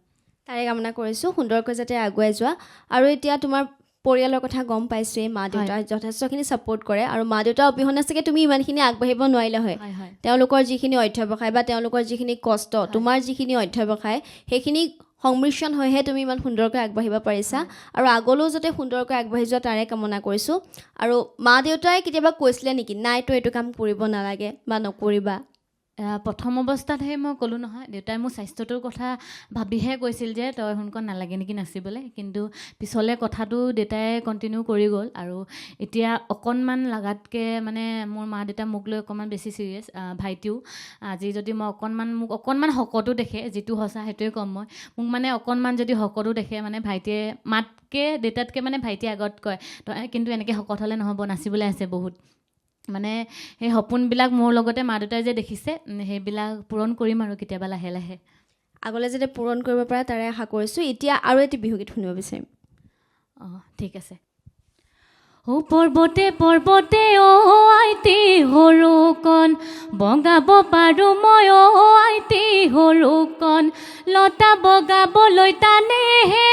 তাৰে কামনা কৰিছোঁ, সুন্দৰকৈ যাতে আগুৱাই যোৱা। আৰু এতিয়া তোমাৰ পৰিয়ালৰ কথা গম পাইছোঁৱেই, মা দেউতাই যথেষ্টখিনি ছাপোৰ্ট কৰে আৰু মা দেউতাৰ অবিহনে চাগে তুমি ইমানখিনি আগবাঢ়িব নোৱাৰিলা হয়। তেওঁলোকৰ যিখিনি অধ্যৱসায় বা তেওঁলোকৰ যিখিনি কষ্ট, তোমাৰ যিখিনি অধ্যৱসায়, সেইখিনি সংমিশ্ৰণ হৈহে তুমি ইমান সুন্দৰকৈ আগবাঢ়িব পাৰিছা। আৰু আগলৈও যাতে সুন্দৰকৈ আগবাঢ়ি যোৱা তাৰে কামনা কৰিছোঁ। আৰু মা দেউতাই কেতিয়াবা কৈছিলে নেকি, নাই তই এইটো কাম কৰিব নালাগে বা নকৰিবা? প্ৰথম অৱস্থাতহে মই ক'লোঁ নহয়, দেউতাই মোৰ স্বাস্থ্যটোৰ কথা ভাবিহে কৈছিল যে তই সোনকালে নালাগে নেকি নাচিবলৈ। কিন্তু পিছলৈ কথাটো দেউতাই কণ্টিনিউ কৰি গ'ল আৰু এতিয়া অকণমান লাগাতকৈ মানে মোৰ মা দেউতা মোক লৈ অকণমান বেছি ছিৰিয়াছ। ভাইটিও আজি যদি মোক অকণমান শকতো দেখে, যিটো সঁচা সেইটোৱে ক'ম মই, মোক মানে অকণমান যদি শকতো দেখে, মানে ভাইটিয়ে মাতকৈ দেউতাতকৈ মানে ভাইটিয়ে আগত কয়, তই কিন্তু এনেকৈ শকত হ'লে নহ'ব, নাচিবলৈ আছে বহুত। মানে সেই সপোনবিলাক মোৰ লগতে মা দেউতাই যে দেখিছে, সেইবিলাক পূৰণ কৰিম আৰু কেতিয়াবা লাহে লাহে। আগলৈ যাতে পূৰণ কৰিব পাৰে তাৰে আশা কৰিছোঁ। এতিয়া আৰু এটি বিহুগীত শুনিব বিচাৰিম। ঠিক আছে। পৰ্বতে পৰ্বতে আইতি সৰুকণ বগাব পাৰোঁ মই, আইতি সৰুকণ লতা বগাবলৈ টানেহে,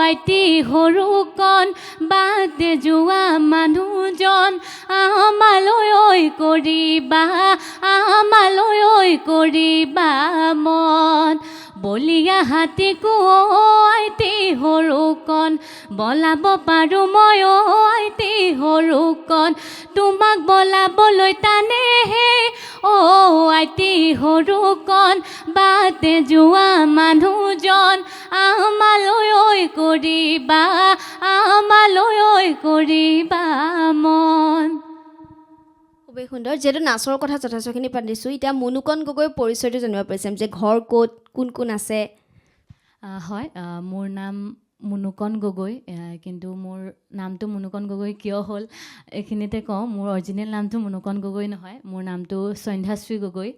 আইতি সৰুকণ বাদে যোৱা মানুহজন আমালৈ কৰিবা মন। বলিয়া হাতীকো আইতি সৰুকণ বলাব পাৰোঁ মই, আইতি সৰুকণ তোমাক বলাবলৈ টানেহে, আইতি সৰুকণ বাটে যোৱা মানুহজন আমালৈ কৰিবা মন। খুবেই সুন্দৰ। যিহেতু নাচৰ কথা যথেষ্টখিনি পাতিছোঁ, এতিয়া মুনুকণ গগৈৰ পৰিচয়টো জানিব পাৰিম যে ঘৰ ক'ত, কোন কোন আছে? হয়, মোৰ নাম মুনুকণ গগৈ, কিন্তু মোৰ নামটো মুনুকণ গগৈ কিয় হ'ল এইখিনিতে কওঁ। মোৰ অৰিজিনেল নামটো মুনুকণ গগৈ নহয়, মোৰ নামটো সন্ধ্যাশ্ৰী গগৈ।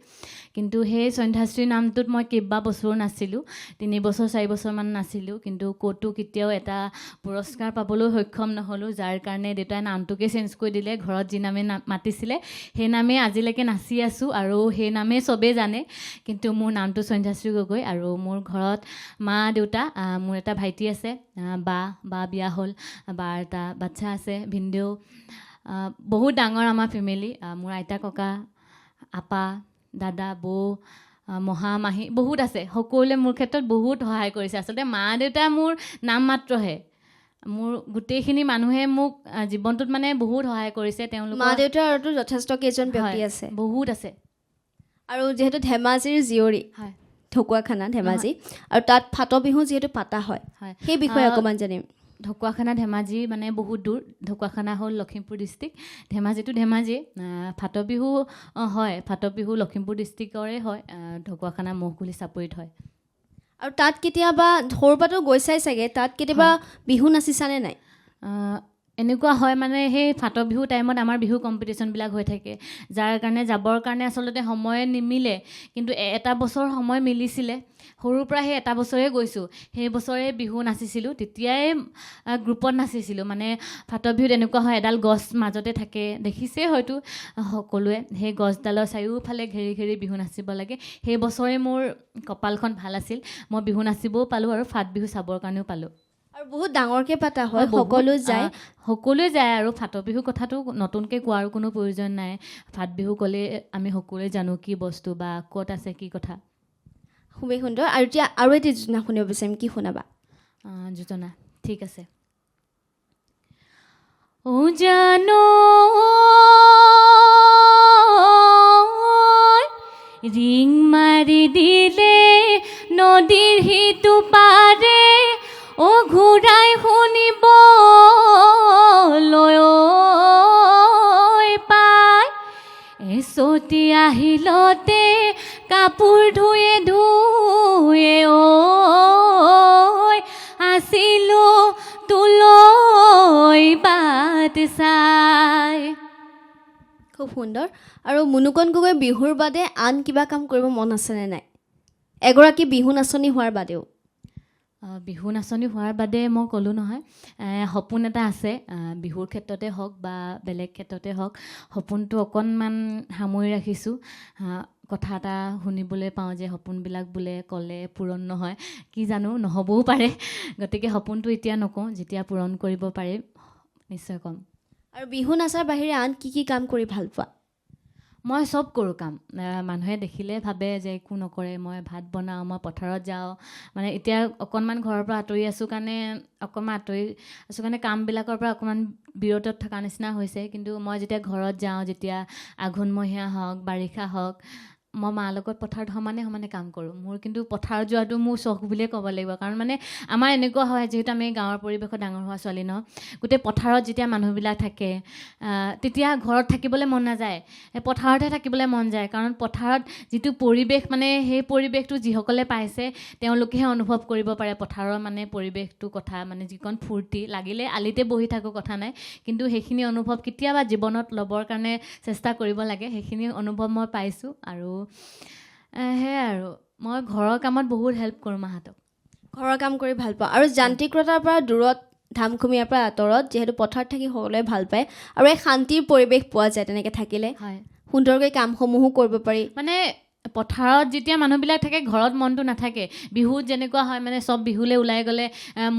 কিন্তু সেই সন্ধ্যাশ্ৰী নামটোত মই কেইবা বছৰো নাছিলোঁ, 3 বছৰ 4 বছৰমান নাছিলোঁ। কিন্তু ক'তো কেতিয়াও এটা পুৰস্কাৰ পাবলৈ সক্ষম নহ'লোঁ, যাৰ কাৰণে দেউতাই নামটোকে চেঞ্জ কৰি দিলে। ঘৰত যি নামে মাতিছিলে সেই নামেই আজিলৈকে নাচি আছোঁ আৰু সেই নামেই চবেই জানে। কিন্তু মোৰ নামটো সন্ধ্যাশ্ৰী গগৈ। আৰু মোৰ ঘৰত মা দেউতা, মোৰ এটা ভাইটি আছে, বা বিয়া হ'ল, বাৰ এটা বাচ্ছা আছে, ভিনদেউ। বহুত ডাঙৰ আমাৰ ফেমিলি। মোৰ আইতা ককা, আপা, দাদা, বৌ, মহা মাহী বহুত আছে। সকলোৱে মোৰ ক্ষেত্ৰত বহুত সহায় কৰিছে। আচলতে মা দেউতা মোৰ নাম মাত্ৰহে, মোৰ গোটেইখিনি মানুহে মোক জীৱনটোত মানে বহুত সহায় কৰিছে। তেওঁলোকৰ মা দেউতাৰতো যথেষ্ট কেইজন ব্যক্তি আছে, বহুত আছে। আৰু যিহেতু ধেমাজিৰ জীয়ৰী, হয় ঢকুৱাখানা ধেমাজি, আৰু তাত ফাট বিহু যিহেতু পাতা হয়, হয়। সেই বিষয়ে অকণমান জানিম। ঢকুৱাখানা ধেমাজি মানে বহুত দূৰ। ঢকুৱাখানা হ'ল লখিমপুৰ ডিষ্ট্ৰিক্ট, ধেমাজিটো ধেমাজি। ফাট বিহু হয়, ফাট বিহু লখিমপুৰ ডিষ্ট্ৰিক্টৰে হয়, ঢকুৱাখানা মহকুলি চাপৰিত হয়। আৰু তাত কেতিয়াবা সৰুপাতো গৈছাই চাগে, তাত কেতিয়াবা বিহু নাচিছানে নাই? এনেকুৱা হয় মানে সেই ফাট বিহু টাইমত আমাৰ বিহু কম্পিটিশ্যনবিলাক হৈ থাকে, যাৰ কাৰণে যাবৰ কাৰণে আচলতে সময় নিমিলে। কিন্তু এটা বছৰ সময় মিলিছিলে, সৰুৰ পৰা সেই এটা বছৰে গৈছোঁ। সেই বছৰে বিহু নাচিছিলোঁ, তেতিয়াই গ্ৰুপত নাচিছিলোঁ। মানে ফাট বিহুত এনেকুৱা হয়, এডাল গছ মাজতে থাকে, দেখিছেই হয়তো সকলোৱে। সেই গছডালৰ চাৰিওফালে ঘেৰি ঘেৰি বিহু নাচিব লাগে। সেই বছৰে মোৰ কপালখন ভাল আছিল, মই বিহু নাচিবও পালোঁ আৰু ফাট বিহু চাবৰ কাৰণেও পালোঁ। আৰু বহুত ডাঙৰকৈ পাতা হয়, সকলোৱে যায়। আৰু ফাট বিহু কথাটো নতুনকৈ কোৱাৰ কোনো প্ৰয়োজন নাই। ফাট বিহু ক'লে আমি সকলোৱে জানো কি বস্তু বা ক'ত আছে কি কথা। খুবেই সুন্দৰ। আৰু এতিয়া আৰু এটি যোজনা শুনিব বিচাৰিম, কি শুনাবা? যোজনা ঠিক আছে। ও জানো ৰিং মাৰি দিলে নদীৰ সিটো পাৰে, ও ঘূৰাই শুনিবলৈ পায়। এচটি আহিলতে কাপোৰ ধুয়ে ধুয়ে আছিলো তোলৈ বাট চাই। খুব সুন্দৰ। আৰু মুনুকণ গগৈ বিহুৰ বাদে আন কিবা কাম কৰিব মন আছেনে নাই, এগৰাকী বিহু নাচনী হোৱাৰ বাদেও? বিহু নাচনী হোৱাৰ বাদে মই ক'লোঁ নহয়, সপোন এটা আছে। বিহুৰ ক্ষেত্ৰতে হওক বা বেলেগ ক্ষেত্ৰতে হওক, সপোনটো অকণমান সামৰি ৰাখিছোঁ। কথা এটা শুনিবলৈ পাওঁ যে সপোনবিলাক বোলে ক'লে পূৰণ নহয়, কি জানো, নহ'বও পাৰে। গতিকে সপোনটো এতিয়া নকওঁ, যেতিয়া পূৰণ কৰিব পাৰিম নিশ্চয় ক'ম। আৰু বিহু নাচাৰ বাহিৰে আন কি কি কাম কৰি ভাল পোৱা? মই চব কৰোঁ কাম। মানুহে দেখিলে ভাবে যে একো নকৰে। মই ভাত বনাওঁ, মই পথাৰত যাওঁ। মানে এতিয়া অকণমান ঘৰৰ পৰা আঁতৰি আছোঁ কাৰণে কামবিলাকৰ পৰা অকণমান বিৰতত থকা নিচিনা হৈছে। কিন্তু মই যেতিয়া ঘৰত যাওঁ, যেতিয়া আঘোণমহীয়া হওক, বাৰিষা হওক, মই মাৰ লগত পথাৰত সমানে সমানে কাম কৰোঁ। মোৰ কিন্তু পথাৰত যোৱাটো মোৰ চখ বুলিয়ে ক'ব লাগিব। কাৰণ মানে আমাৰ এনেকুৱা হয়, যিহেতু আমি গাঁৱৰ পৰিৱেশত ডাঙৰ হোৱা ছোৱালী ন, গোটেই পথাৰত যেতিয়া মানুহবিলাক থাকে, তেতিয়া ঘৰত থাকিবলৈ মন নাযায়, পথাৰতহে থাকিবলৈ মন যায়। কাৰণ পথাৰত যিটো পৰিৱেশ, মানে সেই পৰিৱেশটো যিসকলে পাইছে তেওঁলোকেহে অনুভৱ কৰিব পাৰে পথাৰৰ মানে পৰিৱেশটো কথা। মানে যিকণ ফূৰ্তি, লাগিলে আলিতে বহি থাকোঁ কথা নাই, কিন্তু সেইখিনি অনুভৱ কেতিয়াবা জীৱনত ল'বৰ কাৰণে চেষ্টা কৰিব লাগে। সেইখিনি অনুভৱ মই পাইছোঁ। আৰু সেয়াই আৰু মই ঘৰৰ কামত বহুত হেল্প কৰোঁ মাহঁতক। ঘৰৰ কাম কৰি ভাল পাওঁ, আৰু যান্ত্ৰিকতাৰ পৰা দূৰত, ধামখুমীয়াৰ পৰা আঁতৰত, যিহেতু পথাৰত থাকি সকলোৱে ভাল পায় আৰু এক শান্তিৰ পৰিৱেশ পোৱা যায়। তেনেকৈ থাকিলে হয়, সুন্দৰকৈ কামসমূহো কৰিব পাৰি। মানে পথাৰত যেতিয়া মানুহবিলাক থাকে, ঘৰত মনটো নাথাকে। বিহুত যেনেকুৱা হয়, মানে চব বিহুলৈ ওলাই গ'লে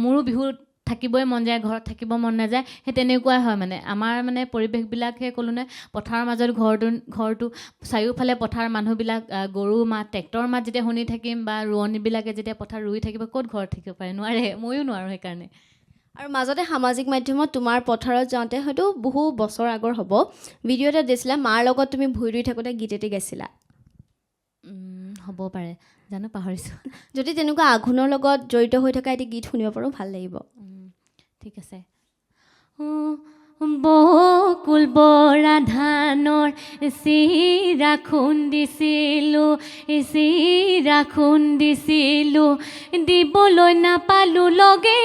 মোৰো বিহুত থাকিবই মন যায়, ঘৰত থাকিব মন নাযায়, সেই তেনেকুৱাই হয়। মানে আমাৰ মানে পৰিৱেশবিলাকহে ক'লোঁ নে, পথাৰৰ মাজত ঘৰটো চাৰিওফালে পথাৰ, মানুহবিলাক গৰু মাত, ট্ৰেক্টৰ মাত যেতিয়া শুনি থাকিম, বা ৰোৱনীবিলাকে যেতিয়া পথাৰ ৰুই থাকিব, ক'ত ঘৰত থাকিব পাৰে? নোৱাৰে, ময়ো নোৱাৰোঁ সেইকাৰণে। আৰু মাজতে সামাজিক মাধ্যমত তোমাৰ পথাৰত যাওঁতে, হয়তো বহু বছৰ আগৰ হ'ব, ভিডিঅ' এটা দিছিলা, মাৰ লগত তুমি ভূঁই ৰুই থাকোঁতে গীত এটি গাইছিলা। হ'ব পাৰে, জানো, পাহৰিছোঁ। যদি তেনেকুৱা আঘোণৰ লগত জড়িত হৈ থকা এটি গীত শুনিব পাৰোঁ, ভাল লাগিব। ঠিক আছে। বকুল বৰা ধানৰ চিৰা খুন্দিছিলোঁ দিবলৈ নাপালোঁ লগে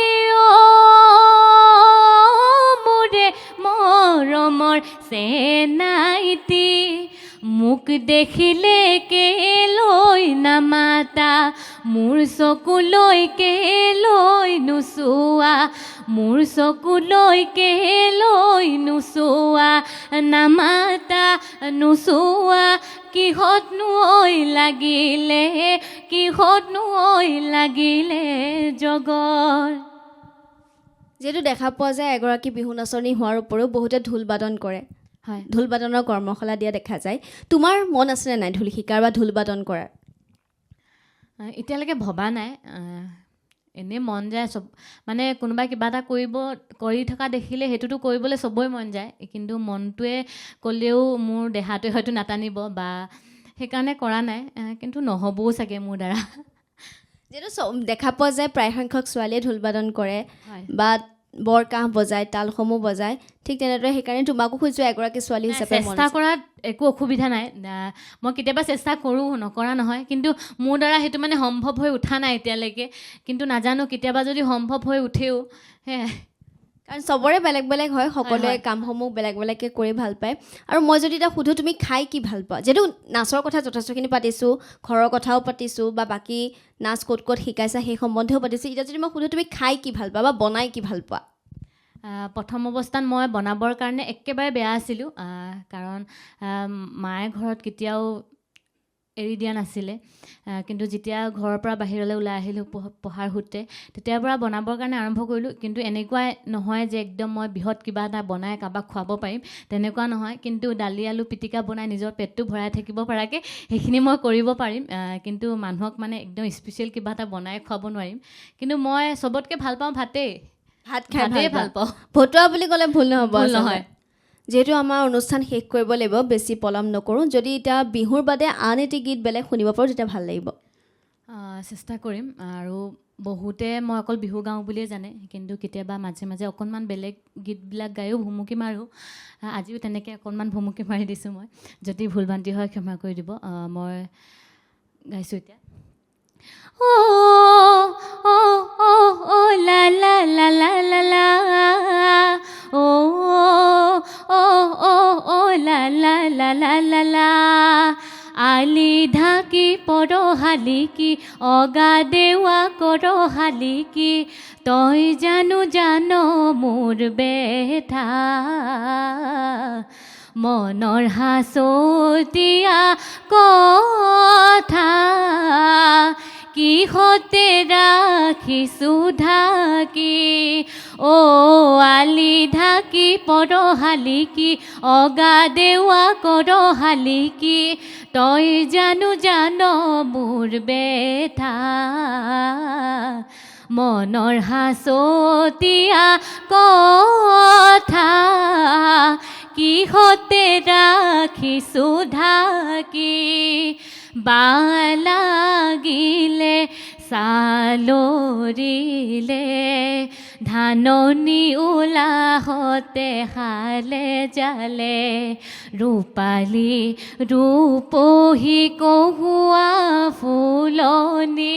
মোৰে মৰমৰ চেনাইটি মোক দেখিলে কেলৈ নামাতা মোৰ চকুলৈ কেলৈ নোচোৱা মোৰ চকুলৈ কেলৈ নোচোৱা নামাতা নোচোৱা কিহতনো ঐ লাগিলে জগৰ। যিহেতু দেখা পোৱা যায় এগৰাকী বিহু নাচনী হোৱাৰ উপৰিও বহুতে ঢোল বাদন কৰে, হয় ঢোল বাদনৰ কৰ্মশালা দিয়া দেখা যায়। তোমাৰ মন আছেনে নাই ঢোল শিকাৰ বা ঢোল বাদন কৰাৰ? এতিয়ালৈকে ভবা নাই, এনেই মন যায় চব, মানে কোনোবাই কিবা এটা কৰি থকা দেখিলে সেইটোতো কৰিবলৈ চবৰে মন যায়, কিন্তু মনটোৱে ক'লেও মোৰ দেহাটোৱে হয়তো নাটানিব বা সেইকাৰণে কৰা নাই, কিন্তু নহ'বও চাগে মোৰ দ্বাৰা। যিহেতু দেখা পোৱা যায় প্ৰায় সংখ্যক ছোৱালীয়ে ঢোল বাদন কৰে হয় বা বৰ কাঁহ বজায়, তালসমূহ বজায়, ঠিক তেনেদৰে সেইকাৰণে তোমাকো খুজিছোঁ এগৰাকী ছোৱালী হিচাপে মন চেষ্টা কৰাত একো অসুবিধা নাই, মই কেতিয়াবা চেষ্টা কৰোঁ, নকৰা নহয়, কিন্তু মোৰ দ্বাৰা সেইটো মানে সম্ভৱ হৈ উঠা নাই এতিয়ালৈকে, কিন্তু নাজানো কেতিয়াবা যদি সম্ভৱ হৈ উঠেও সেয়াই। কাৰণ চবৰে বেলেগ বেলেগ হয়, সকলোৱে হয়। কামসমূহ বেলেগ বেলেগকৈ কৰি ভাল পায়। আৰু মই যদি এতিয়া সুধোঁ তুমি খাই কি ভাল পোৱা, যিহেতু নাচৰ কথা যথেষ্টখিনি পাতিছোঁ, ঘৰৰ কথাও পাতিছোঁ বা বাকী নাচ ক'ত ক'ত শিকাইছা সেই সম্বন্ধেও পাতিছোঁ, এতিয়া যদি মই সুধোঁ তুমি খাই কি ভাল পোৱা বা বনাই কি ভাল পোৱা? প্ৰথম অৱস্থাত মই বনাবৰ কাৰণে একেবাৰে বেয়া আছিলোঁ, কাৰণ মায়ে ঘৰত কেতিয়াও এৰি দিয়া নাছিলে, কিন্তু যেতিয়া ঘৰৰ পৰা বাহিৰলৈ ওলাই আহিলোঁ পঢ়াৰ সূত্ৰে তেতিয়াৰ পৰা বনাবৰ কাৰণে আৰম্ভ কৰিলোঁ। কিন্তু এনেকুৱা নহয় যে একদম মই বৃহৎ কিবা এটা বনাই কাৰোবাক খুৱাব পাৰিম, তেনেকুৱা নহয়, কিন্তু দালি আলু পিটিকা বনাই নিজৰ পেটটো ভৰাই থাকিব পৰাকৈ সেইখিনি মই কৰিব পাৰিম, কিন্তু মানুহক মানে একদম স্পেচিয়েল কিবা এটা বনাই খুৱাব নোৱাৰিম। কিন্তু মই চবতকৈ ভাল পাওঁ ভাত খাই ভাল পাওঁ। ভতুৱা বুলি ক'লে ভুল নহ'ব নহয়। যিহেতু আমাৰ অনুষ্ঠান শেষ কৰিব লাগিব, বেছি পলম নকৰোঁ, যদি এতিয়া বিহুৰ বাদে আন এটি গীত বেলেগ শুনিব পাৰোঁ তেতিয়া ভাল লাগিব। চেষ্টা কৰিম, আৰু বহুতে মই অকল বিহু গাওঁ বুলিয়ে জানে, কিন্তু কেতিয়াবা মাজে মাজে অকণমান বেলেগ গীতবিলাক গায়ো ভুমুকি মাৰোঁ, আজিও তেনেকৈ অকণমান ভুমুকি মাৰি দিছোঁ মই, যদি ভুল ভ্ৰান্তি হয় ক্ষমা কৰি দিব। মই গাইছোঁ এতিয়া। লা লা লা লা লা লা লা লা লা লা লা লা আলি ঢাকি পৰশালিকি অগা দেৱা কৰশালিকি তই জানো মোৰ বেথা মনৰ হাঁচতীয়া কথা কিহতে ৰাখিছোঁ ঢাকি আলি ঢাকি পৰশালিকি অগা দেৱা কৰশালিকি তই জানো মোৰ বেথা মনৰ হাঁচতীয়া কথা কিহতে ৰাখিছোঁ ঢাকি বালাগিলে চালৰিলে ধাননি ওলাহতে হালে জালে ৰূপালী ৰূপহী কহুৱা ফুলনি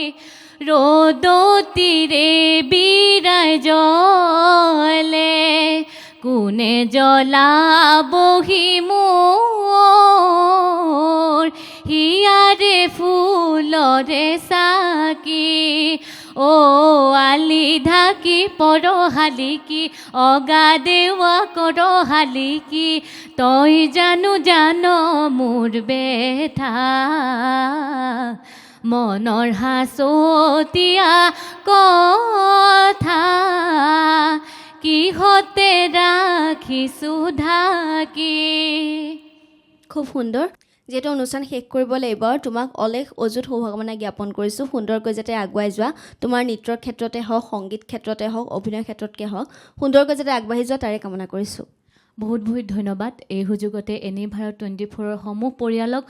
ৰ'দতিৰে বিৰাই জলে কোনে জ্বলাবহি মোৰ হিয়াৰে ফুলৰে চাকি আলি ঢাকি পৰশালিকি অগা দেৱা কৰশালিকি তই জানো মোৰ বেথা মনৰ হাঁচতীয়া কথা কিহতে ৰাখিছোঁ ঢাকি। খুব সুন্দৰ। যিহেতু অনুষ্ঠান শেষ কৰিব লাগিব, তোমাক অলেখ অযুত শুভকামনা জ্ঞাপন কৰিছোঁ, সুন্দৰকৈ যাতে আগুৱাই যোৱা, তোমাৰ নৃত্যৰ ক্ষেত্ৰতে হওক, সংগীত ক্ষেত্ৰতে হওক, অভিনয় ক্ষেত্ৰতকৈ হওক, সুন্দৰকৈ যাতে আগবাঢ়ি যোৱা তাৰে কামনা কৰিছোঁ। বহুত বহুত ধন্যবাদ এই সুযোগতে এনি ভাৰত 24ৰ সমূহ পৰিয়ালক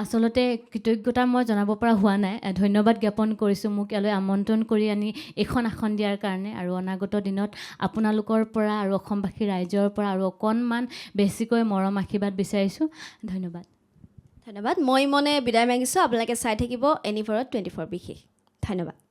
আচলতে কৃতজ্ঞতা মই জনাব পৰা হোৱা নাই ধন্যবাদ জ্ঞাপন কৰিছোঁ মোক ইয়ালৈ আমন্ত্ৰণ কৰি আনি এইখন আসন দিয়াৰ কাৰণে আৰু অনাগত দিনত আপোনালোকৰ পৰা আৰু অসমবাসী ৰাইজৰ পৰা আৰু অকণমান বেছিকৈ মৰম আশীৰ্বাদ বিচাৰিছোঁ ধন্যবাদ ধন্যবাদ মই মনে বিদায় মাগিছোঁ আপোনালোকে চাই থাকিব এনি ভাৰত 24 বিশেষ ধন্যবাদ